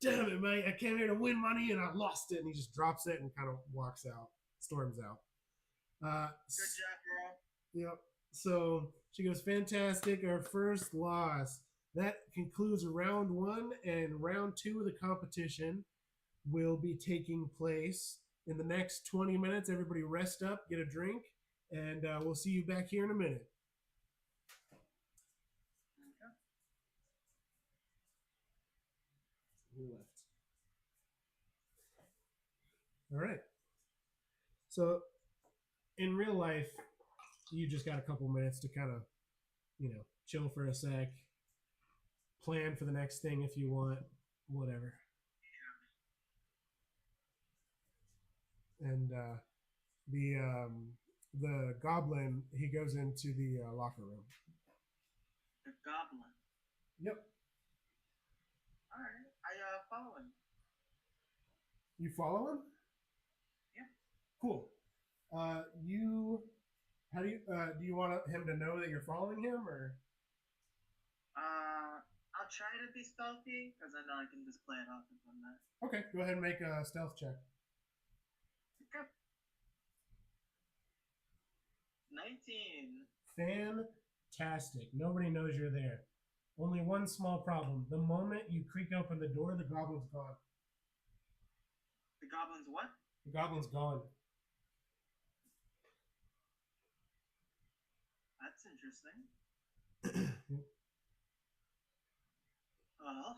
damn it, mate, I came here to win money and I lost it, and he just drops it and kind of walks out, storms out. Good job, bro. Yep. So she goes, fantastic, our first loss. That concludes round 1, and round 2 of the competition will be taking place in the next 20 minutes. Everybody rest up, get a drink, and we'll see you back here in a minute. Okay. Who left? All right. So in real life, you just got a couple minutes to kind of, chill for a sec, plan for the next thing if you want, whatever. And the goblin, he goes into the locker room. The goblin. Yep. All right. I follow him. You follow him? Yeah. Cool. Do you want him to know that you're following him, or? I'll try to be stealthy because I know I can just play it off if I'm not. Okay, go ahead and make a stealth check. Okay. 19. Fantastic. Nobody knows you're there. Only one small problem. The moment you creak open the door, the goblin's gone. The goblin's what? The goblin's gone. That's interesting. Well,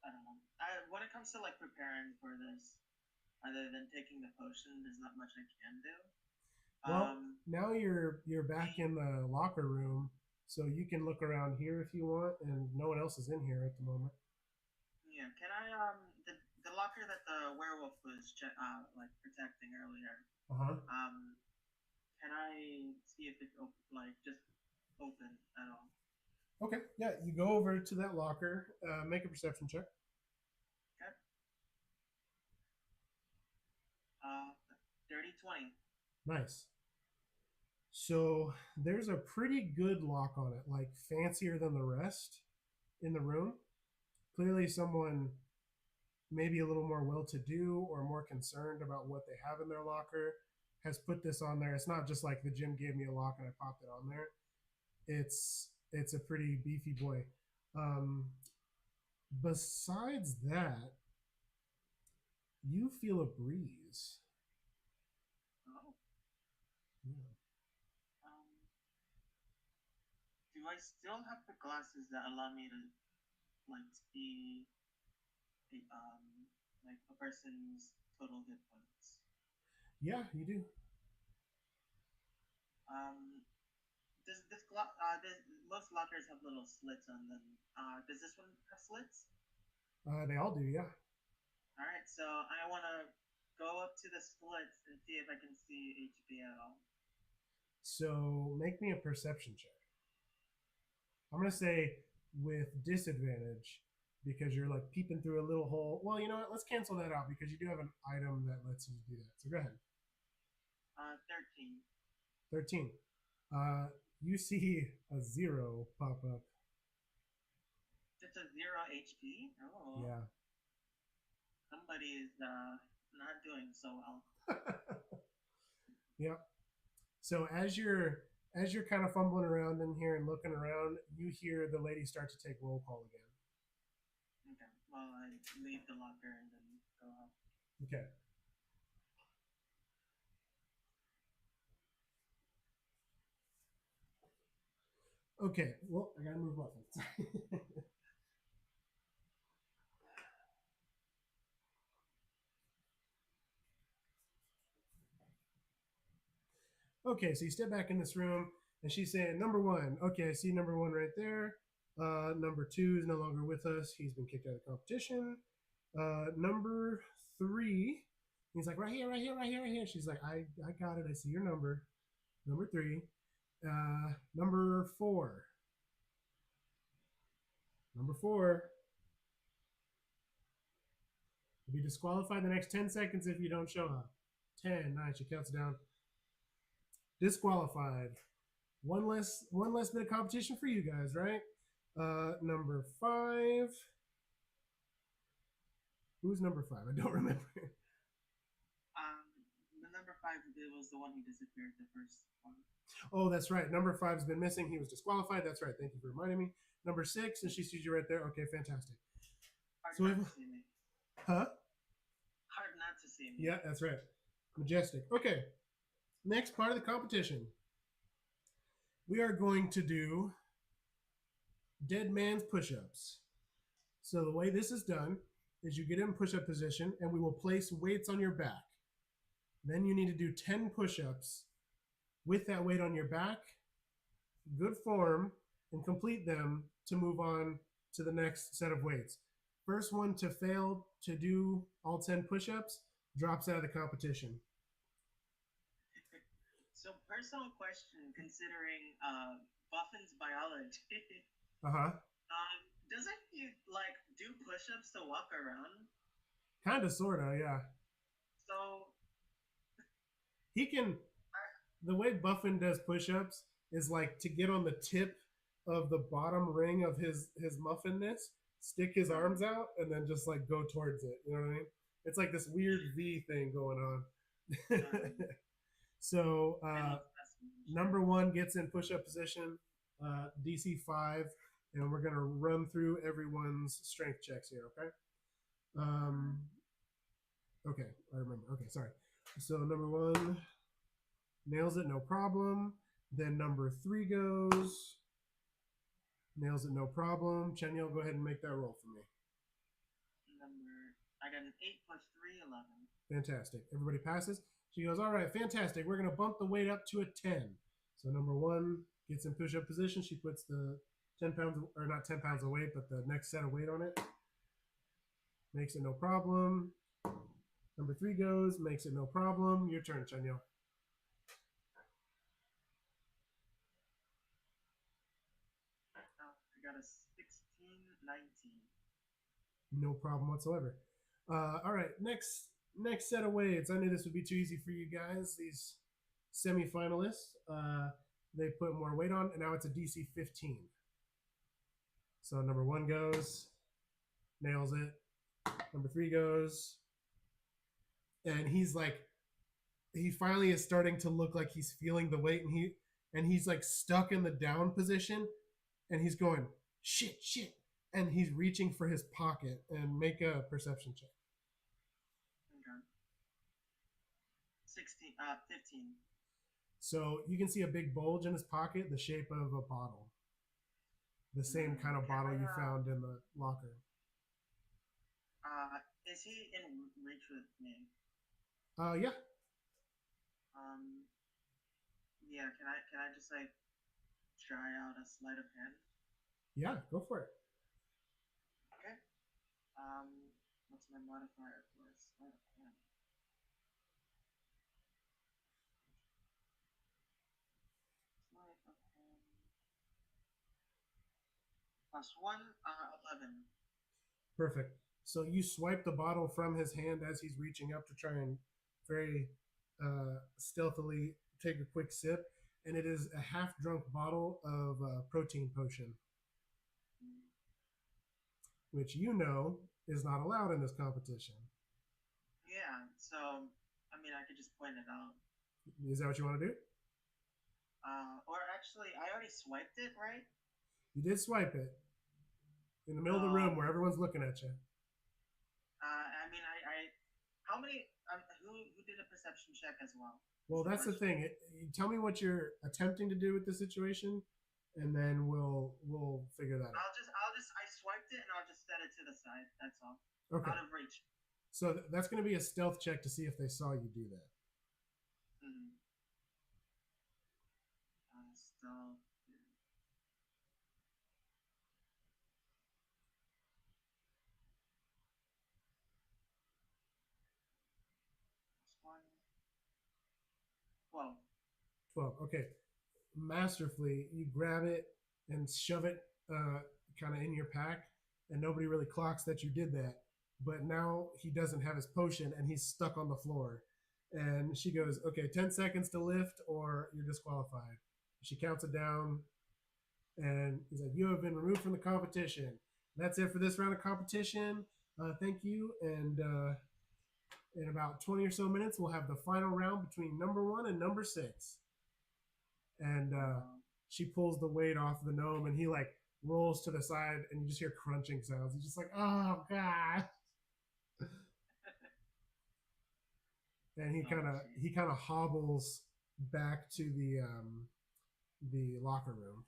I don't know. When it comes to like preparing for this, other than taking the potion, there's not much I can do. Well, now you're back in the locker room, so you can look around here if you want, and no one else is in here at the moment. Yeah, can I the locker that the werewolf was like protecting earlier? Can I see if it's just open at all? Okay, yeah, you go over to that locker, make a perception check. Okay. Dirty 20. Nice. So there's a pretty good lock on it, like fancier than the rest in the room. Clearly someone maybe a little more well-to-do or more concerned about what they have in their locker has put this on there. It's not just like the gym gave me a lock and I popped it on there. It's a pretty beefy boy. Besides that, You feel a breeze. Oh. Yeah. Um, do I still have the glasses that allow me to like see like a person's total hit points? Yeah, you do. Um, does most lockers have little slits on them? Does this one have slits? They all do, yeah. All right, so I want to go up to the slits and see if I can see HP at all. So make me a perception check. I'm gonna say with disadvantage because you're like peeping through a little hole. Well, you know what? Let's cancel that out because you do have an item that lets you do that. So go ahead. 13. 13. You see a 0 pop up. It's a 0 HP. Oh, Yeah. somebody is not doing so well. Yep. So as you're kind of fumbling around in here and looking around, you hear the lady start to take roll call again. Okay, well, I leave the locker and then go up. Okay. Okay. Well, I gotta move muffins. Okay, so you step back in this room, and she's saying, "Number one, okay, I see number one right there. Number two is no longer with us. He's been kicked out of the competition. Number three, he's like, right here, right here, right here, right here. She's like, I got it. I see your number. Number three. Number four. Number four. You'll be disqualified the next 10 seconds if you don't show up. 10, 9, she counts down. Disqualified. One less bit of competition for you guys, right? Number five. Who's number five? I don't remember. The number 5 was the one who disappeared the first one. Oh, that's right. Number five's been missing. He was disqualified. That's right. Thank you for reminding me. Number 6, and she sees you right there. Okay, fantastic. Hard So not to see me. Huh? Hard not to see me. Yeah, that's right. Majestic. Okay. Next part of the competition. We are going to do dead man's push-ups. So the way this is done is you get in push-up position and we will place weights on your back. Then you need to do 10 push-ups with that weight on your back, good form, and complete them to move on to the next set of weights. First one to fail to do all 10 push-ups drops out of the competition. So, personal question, considering Buffin's biology. Uh-huh. Doesn't he like do push-ups to walk around? Kind of, sort of, yeah. So he can. The way Buffin does push-ups is like to get on the tip of the bottom ring of his muffinness, stick his arms out, and then just like go towards it. You know what I mean? It's like this weird V thing going on. So number one gets in push-up position, DC 5, and we're gonna run through everyone's strength checks here. Okay. Okay, I remember. Okay, sorry. So number 1 nails it, no problem. Then number 3 goes, nails it, no problem. Chenyel, go ahead and make that roll for me. I got an 8 plus 3, 11. Fantastic. Everybody passes. She goes, all right, fantastic. We're going to bump the weight up to a 10. So number 1 gets in push-up position. She puts the 10 pounds, or not 10 pounds of weight, but the next set of weight on it. Makes it no problem. Number 3 goes, makes it no problem. Your turn, Chenyel. I got a 16, 19. No problem whatsoever. All right, next set of weights. I knew this would be too easy for you guys. These semifinalists, they put more weight on, and now it's a DC 15. So number 1 goes, nails it. Number 3 goes, and he's like, he finally is starting to look like he's feeling the weight, and he's like stuck in the down position, and he's going, shit, and he's reaching for his pocket. And make a perception check. 16, 15. So you can see a big bulge in his pocket, the shape of a bottle. The same kind of bottle you found in the locker. Is he in reach with me? Yeah. Yeah. Can I just like try out a sleight of hand? Yeah, go for it. Okay. What's my modifier for sleight of hand? Sleight of hand. +1, 11. Perfect. So you swipe the bottle from his hand as he's reaching up to try and very stealthily take a quick sip, and it is a half-drunk bottle of protein potion, which you know is not allowed in this competition. Yeah. So I mean, I could just point it out. Is that what you want to do? Or actually, I already swiped it, right? You did swipe it in the middle of the room where everyone's looking at you. I mean, how many? Who did a perception check as well? Well, that's the thing. Tell me what you're attempting to do with the situation, and then we'll figure that out. I swiped it and I'll just set it to the side. That's all. Okay. Out of reach. So that's going to be a stealth check to see if they saw you do that. Mm-hmm. Stealth. One. 12. 12. Okay. Masterfully, you grab it and shove it kind of in your pack, and nobody really clocks that you did that. But now he doesn't have his potion, and he's stuck on the floor. And she goes, okay, 10 seconds to lift, or you're disqualified. She counts it down, and he's like, you have been removed from the competition. That's it for this round of competition. Thank you. And in about 20 or so minutes, we'll have the final round between number 1 and number 6. And she pulls the weight off the gnome, and he like rolls to the side, and you just hear crunching sounds. He's just like, oh god. And he kind of hobbles back to the locker room.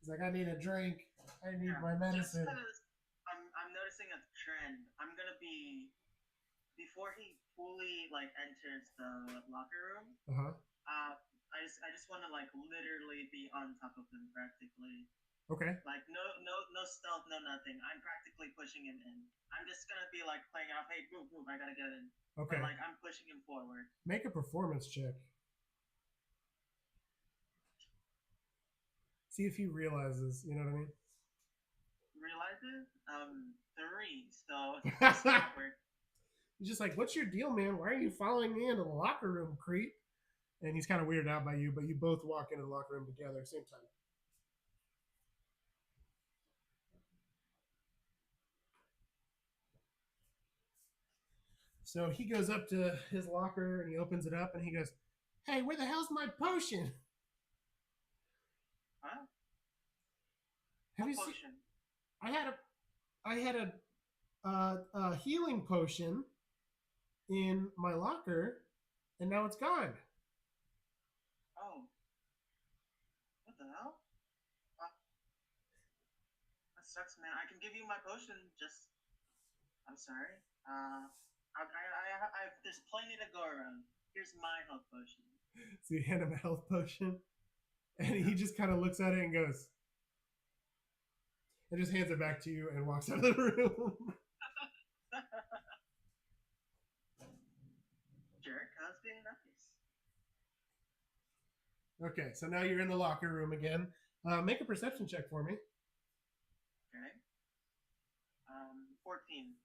He's like, I need a drink. I need my medicine. I'm noticing a trend. I'm gonna be before he fully like enters the locker room. I just want to like literally be on top of him practically. Okay. Like no stealth, no nothing. I'm practically pushing him in. I'm just gonna be like playing off, hey, boom, boom, I gotta get in. Okay. But, like I'm pushing him forward. Make a performance check. See if he realizes. You know what I mean? Realizes? 3. So it's awkward. He's just like, what's your deal, man? Why are you following me into the locker room, creep? And he's kind of weirded out by you, but you both walk into the locker room together at the same time. So he goes up to his locker and he opens it up and he goes, hey, where the hell's my potion? Huh? Have you potion? Seen? I had a healing potion in my locker, and now it's gone. Oh. What the hell? That sucks, man. I can give you my potion. Just, I'm sorry. There's plenty to go around. Here's my health potion. So you hand him a health potion, and he just kind of looks at it and goes, and just hands it back to you and walks out of the room. Jerk, I was being nice. Okay, so now you're in the locker room again. Make a perception check for me. Okay. 14.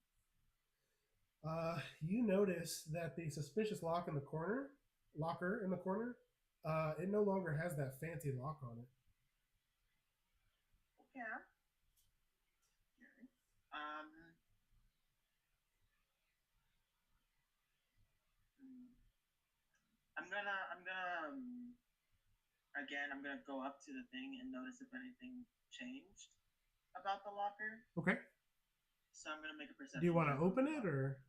You notice that the suspicious locker in the corner, it no longer has that fancy lock on it. Yeah. I'm gonna go up to the thing and notice if anything changed about the locker. Okay. So I'm gonna make a perception. Do you want to open it or?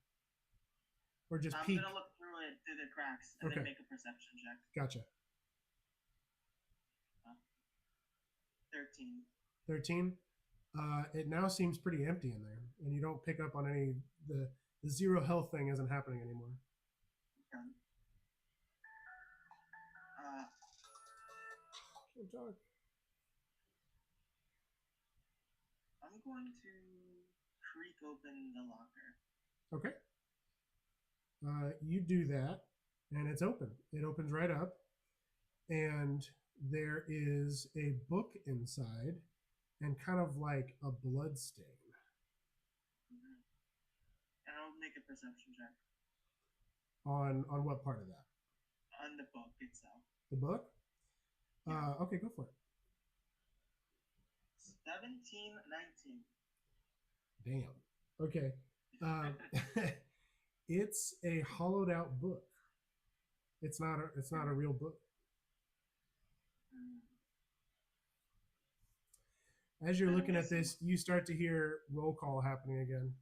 or just I'm peek? gonna look through it through the cracks and Okay. then make a perception check. Gotcha. 13. 13. It now seems pretty empty in there, and you don't pick up on any. The zero health thing isn't happening anymore. Okay. I'm going to creak open the locker. Okay. You do that, and it's open. It opens right up, and there is a book inside, and kind of like a blood stain. Mm-hmm. And I'll make a perception check. On what part of that? On the book itself. The book? Yeah. Okay, go for it. 17, 19. Damn. Okay. It's a hollowed out book. It's not a real book. As you're looking at this, you start to hear roll call happening again.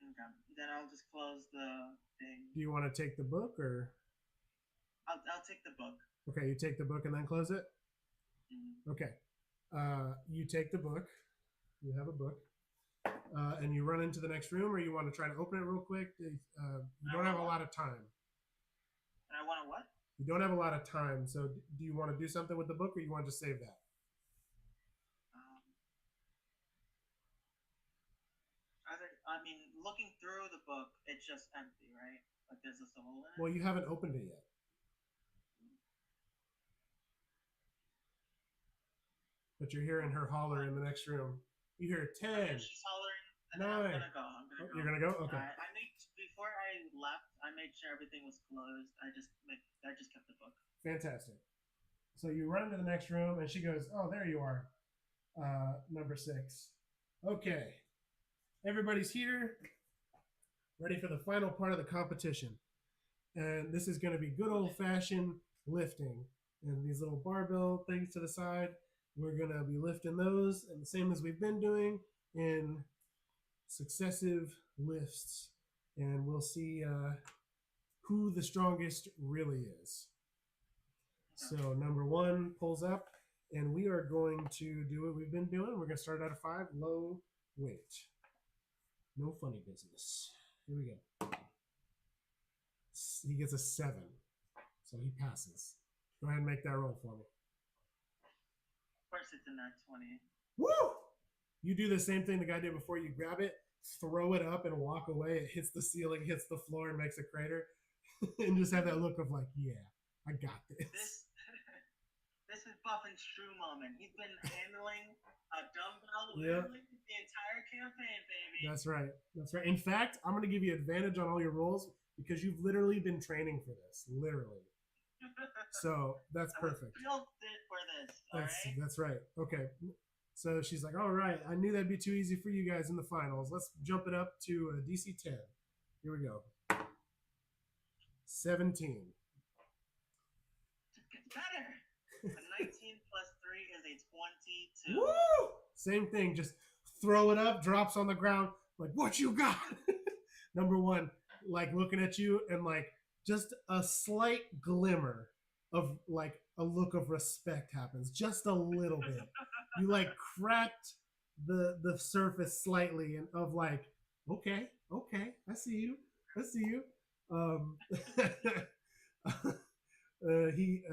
Okay. Then I'll just close the thing. Do you want to take the book or? I'll take the book. Okay, you take the book and then close it? Mm-hmm. Okay. You take the book. You have a book. And you run into the next room, or you want to try to open it real quick? You don't have a lot of time. And I want to what? You don't have a lot of time, so do you want to do something with the book, or you want to just save that? Looking through the book, it's just empty, right? Like there's a soul in it? Well, you haven't opened it yet. But you're hearing her holler in the next room. You hear 10. She's hollering, and 9. I'm gonna go. You're gonna go? Okay. Before I left, I made sure everything was closed. I just kept the book. Fantastic. So you run into the next room, and she goes, "Oh, there you are, number 6. Okay, everybody's here, ready for the final part of the competition, and this is going to be good old-fashioned lifting. And these little barbell things to the side, we're going to be lifting those, and the same as we've been doing in successive lifts, and we'll see who the strongest really is. So number 1 pulls up, and we are going to do what we've been doing. We're going to start out of 5, low weight. No funny business. Here we go. He gets a 7, so he passes. Go ahead and make that roll for me. Of course it's in that 20. Woo! You do the same thing the guy did before. You grab it, throw it up, and walk away. It hits the ceiling, hits the floor, and makes a crater. And just have that look of like, yeah, I got this. This is Buff and Shrew moment. He's been handling a dumbbell literally the entire campaign, baby. That's right. That's right. In fact, I'm going to give you advantage on all your rolls because you've literally been training for this. Literally. So that's perfect. I built it for this. That's right. Okay. So she's like, all right, I knew that'd be too easy for you guys in the finals. Let's jump it up to a DC 10. Here we go. 17. It's better. A 19 plus 3 is a 22. Woo! Same thing. Just throw it up, drops on the ground. Like, what you got? Number 1, like looking at you and like just a slight glimmer of like a look of respect happens. Just a little bit. You like cracked the surface slightly and of like, okay, I see you.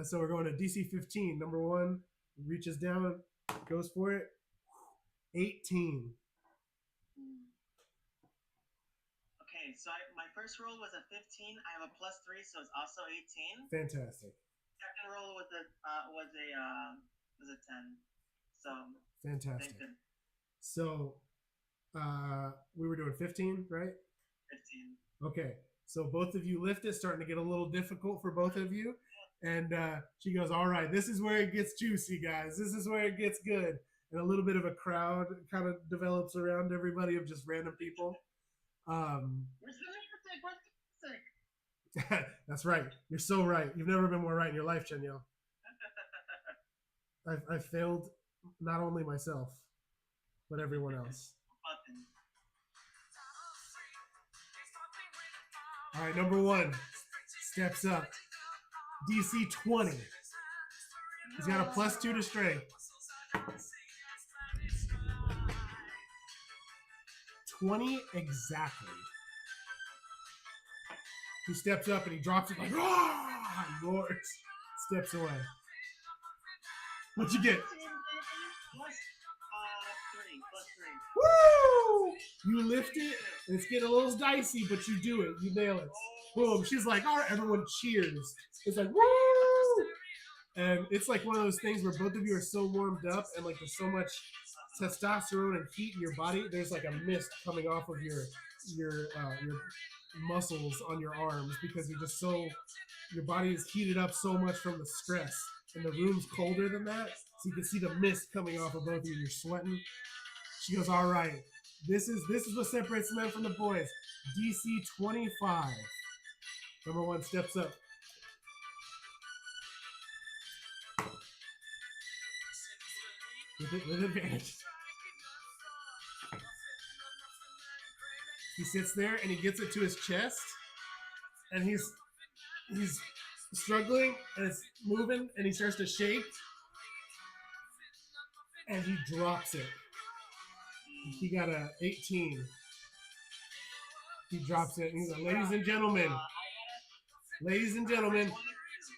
So we're going to DC 15. Number 1 reaches down, goes for it. 18. Okay, so my first roll was a 15. I have a plus 3, so it's also 18. Fantastic. Second roll was a 10. So fantastic. So we were doing 15, right? 15. Okay. So both of you lift it, starting to get a little difficult for both of you. And she goes, all right, this is where it gets juicy, guys. This is where it gets good. And a little bit of a crowd kind of develops around everybody of just random people. Where's the music? That's right. You're so right. You've never been more right in your life, Chenyel. I've failed not only myself, but everyone else. All right, number one steps up. DC 20. He's got a +2 to strength. 20 exactly. He steps up and he drops it like, ah! Roars. Steps away. What'd you get? Woo! You lift it, and it's getting a little dicey, but you do it. You nail it. Boom. She's like, all right, everyone cheers. It's like, woo! And it's like one of those things where both of you are so warmed up and like there's so much testosterone and heat in your body. There's like a mist coming off of your muscles on your arms because you're just so your body is heated up so much from the stress, and the room's colder than that, so you can see the mist coming off of both of you. You're sweating. She goes, all right, this is what separates the men from the boys. DC 25. Number one steps up. With advantage. He sits there and he gets it to his chest, and he's struggling and it's moving, and he starts to shake, and he drops it. He got a 18. He drops it. And he's like, ladies and gentlemen,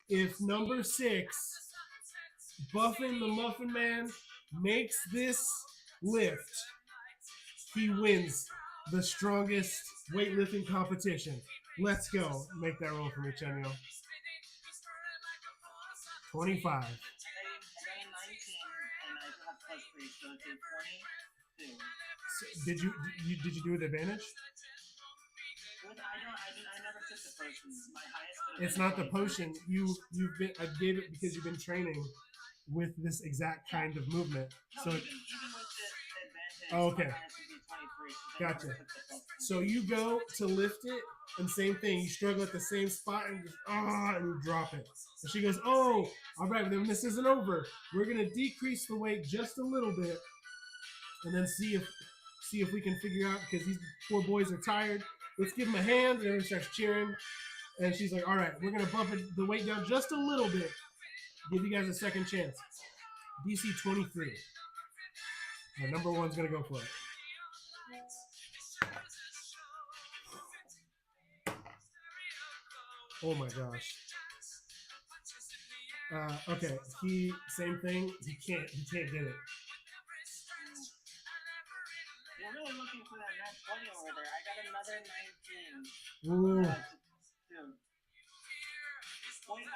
if number 6, Buffin the Muffin Man, makes this lift, he wins the strongest weightlifting competition. Let's go. Make that roll for me, Chenyo. 25. I got a 19, and I have +3, so it's a 22. So did you do it with advantage? I never took the potions. My highest. It's not the potion. I gave it because you've been training with this exact kind of movement. So Even with the advantage, Oh, okay. my highest would be 23. Gotcha. I never took the potion. So you go to lift it, and same thing. You struggle at the same spot, and just and you drop it. And she goes, "Oh, all right. Then this isn't over. We're gonna decrease the weight just a little bit, and then see if we can figure out, because these poor boys are tired. Let's give them a hand." And everyone starts cheering. And she's like, "All right, we're gonna bump the weight down just a little bit. Give you guys a second chance." DC 23. And number one's gonna go for it. Oh my gosh. Okay, same thing. He can't get it. You're really looking for that nat 20 over there. I got another 19. Ooh. Dude. Wait,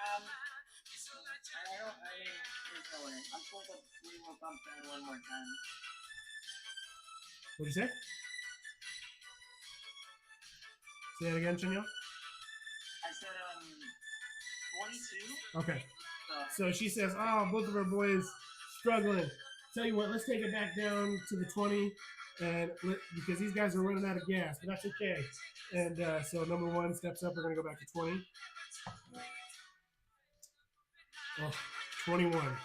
there's no way. I'm supposed to we will bump that one more time. What'd you say? Say it again, Chenyo. I said 22. Okay. So she says, "Oh, both of our boys struggling. Tell you what, let's take it back down to the 20, because these guys are running out of gas, but that's okay." And so number one steps up. We're gonna go back to 20. Oh, 21.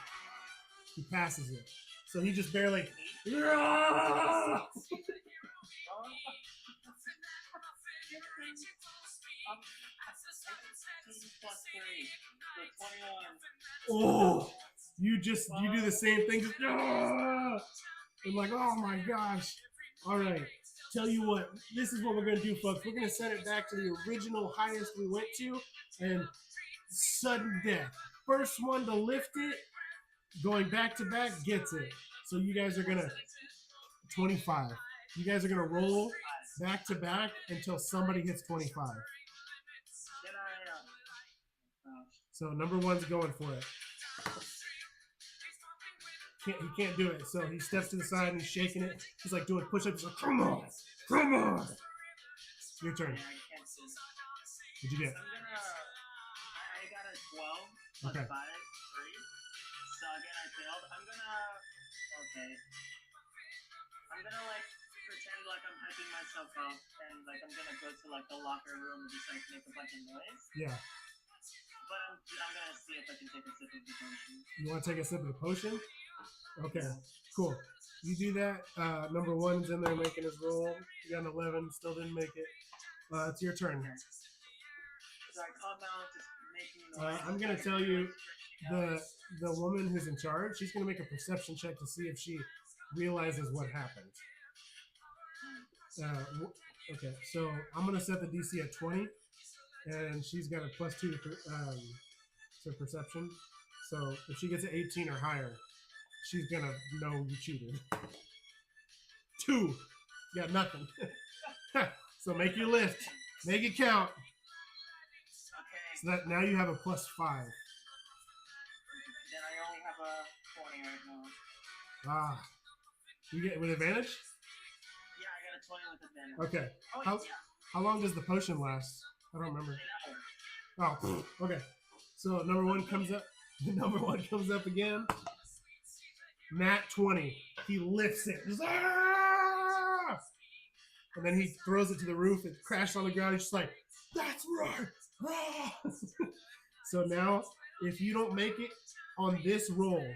He passes it. So he just barely. Oh, you do the same thing. Just, I'm like, oh my gosh. All right. Tell you what, this is what we're going to do, folks. We're going to set it back to the original highest we went to, and sudden death. First one to lift it, going back to back, gets it. So you guys are going to, 25. You guys are going to roll back to back until somebody hits 25. So number one's going for it. He can't do it. So he steps to the side and he's shaking it. He's like doing push-ups. He's like, come on. Your turn. What'd you get? I got a 12 plus Okay. 5, 3. So again, I failed. I'm gonna like pretend like I'm hyping myself up, and like I'm gonna go to like the locker room and just like make a bunch of noise. Yeah. But I'm gonna see if I can take a sip of the potion. You want to take a sip of the potion? Okay, cool. You do that. Number one's in there making his roll. You got an 11, still didn't make it. It's your turn. Okay. Should I come out just making noise? I'm gonna tell you the woman who's in charge. She's gonna make a perception check to see if she realizes what happened. Okay, so I'm gonna set the DC at 20, and she's got a +2 to perception. So if she gets an 18 or higher, she's gonna know you cheated. 2, you got nothing. So make your lift, make it count. Okay. So that now you have a +5. Then I only have a 20 right now. Ah, you get with advantage. Yeah, I got a 20 with advantage. Okay. Oh, How long does the potion last? I don't remember. An hour. Oh, okay. So number one comes up. Number one comes up again. Nat 20. He lifts it. Just, ah! And then he throws it to the roof. It crashes on the ground. He's just like, that's right. Ah! So now, if you don't make it on this roll,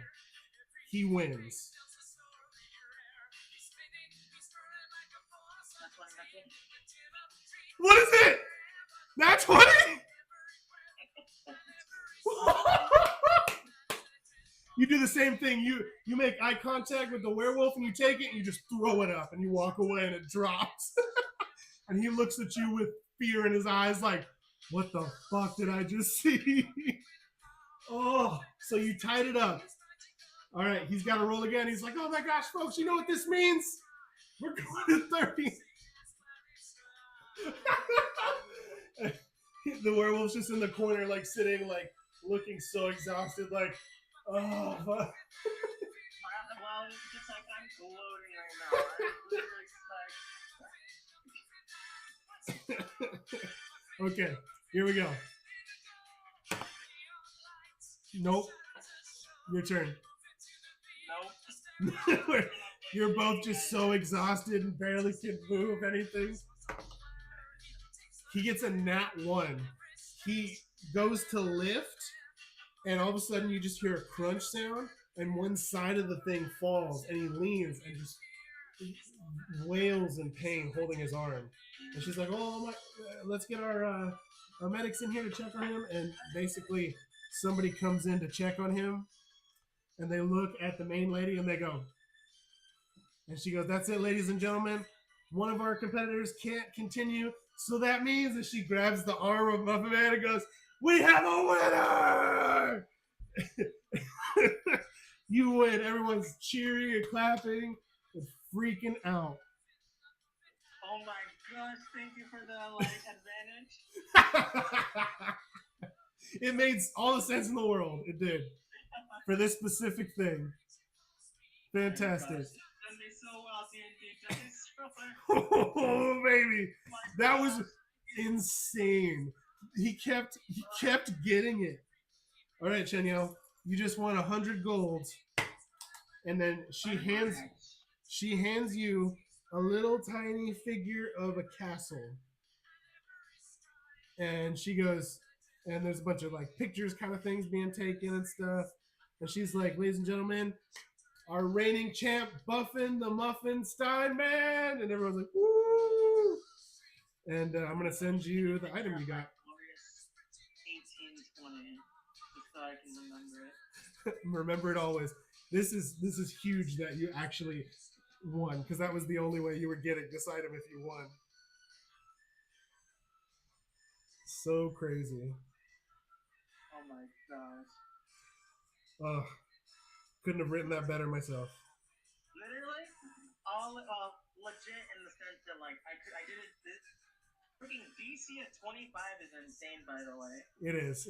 he wins. What is it? Nat 20? You do the same thing. You make eye contact with the werewolf and you take it and you just throw it up and you walk away and it drops. And he looks at you with fear in his eyes like, what the fuck did I just see? Oh, so you tied it up. All right, he's got to roll again. He's like, oh my gosh, folks, you know what this means? We're going to 30. The werewolf's just in the corner, like sitting, like looking so exhausted, like, oh, fuck. Well, it's just like I'm gloating right now. I'm literally Okay, here we go. Nope. Your turn. Nope. You're both just so exhausted and barely can move anything. He gets a nat 1. He goes to lift, and all of a sudden you just hear a crunch sound, and one side of the thing falls, and he leans and just wails in pain, holding his arm. And she's like, "Oh my, let's get our medics in here to check on him." And basically, somebody comes in to check on him, and they look at the main lady and they go, and she goes, "That's it, ladies and gentlemen. One of our competitors can't continue. So that means," that she grabs the arm of Muffin Man and goes, "We have a winner!" You win. Everyone's cheering and clapping and freaking out. Oh my gosh, thank you for the advantage. It made all the sense in the world. It did. For this specific thing. Fantastic. Done me so well, D&D. Done me so well. Oh, baby. That was insane. He kept getting it. All right, Chenyel, you just won 100 gold, and then she hands you a little tiny figure of a castle, and she goes, and there's a bunch of like pictures kind of things being taken and stuff, and she's like, "Ladies and gentlemen, our reigning champ, Buffin the Muffin Steinman," and everyone's like, "Woo!" And I'm gonna send you the item you got. 1820, just so I can remember it. Remember it always. This is huge that you actually won, because that was the only way you were getting this item if you won. So crazy. Oh my gosh. Oh, couldn't have written that better myself. Literally, all legit in the sense that like I did it. This freaking DC at 25 is insane, by the way. It is,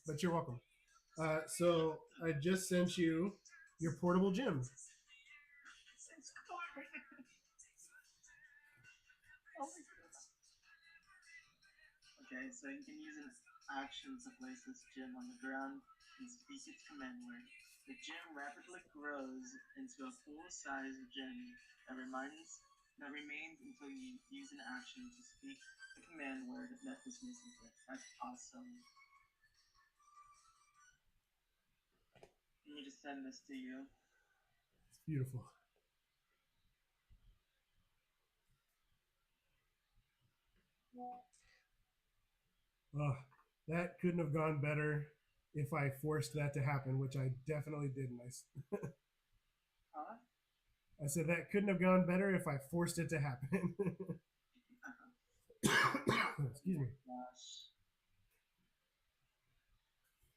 but you're welcome. So I just sent you your portable gym. It's core. Oh my goodness. Okay, so you can use an action to place this gem on the ground and speak its command word. The gem rapidly grows into a full-size gem that remains until you use an action to speak the command word that dismisses it. That's awesome. Let me just send this to you. It's beautiful. Oh, That couldn't have gone better if I forced that to happen, which I definitely didn't. Huh? I said that couldn't have gone better if I forced it to happen. Excuse me. Gosh.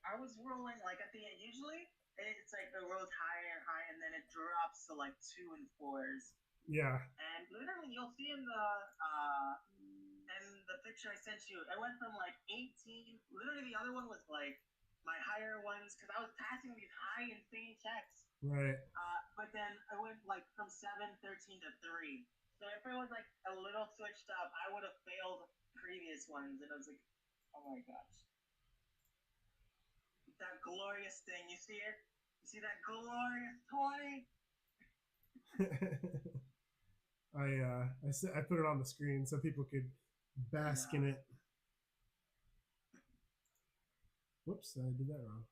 I was rolling like at the end. Usually, it's like the rolls higher and high, and then it drops to like 2 and 4s. Yeah. And literally, you'll see in the picture I sent you, I went from like 18. Literally, the other one was like my higher ones because I was passing these high insane checks. Right. But then I went like from 7, 13 to 3. So if it was like a little switched up, I would have failed previous ones, and I was like, oh my gosh, that glorious thing. You see it? You see that glorious 20? I put it on the screen so people could bask in it. Whoops, I did that wrong.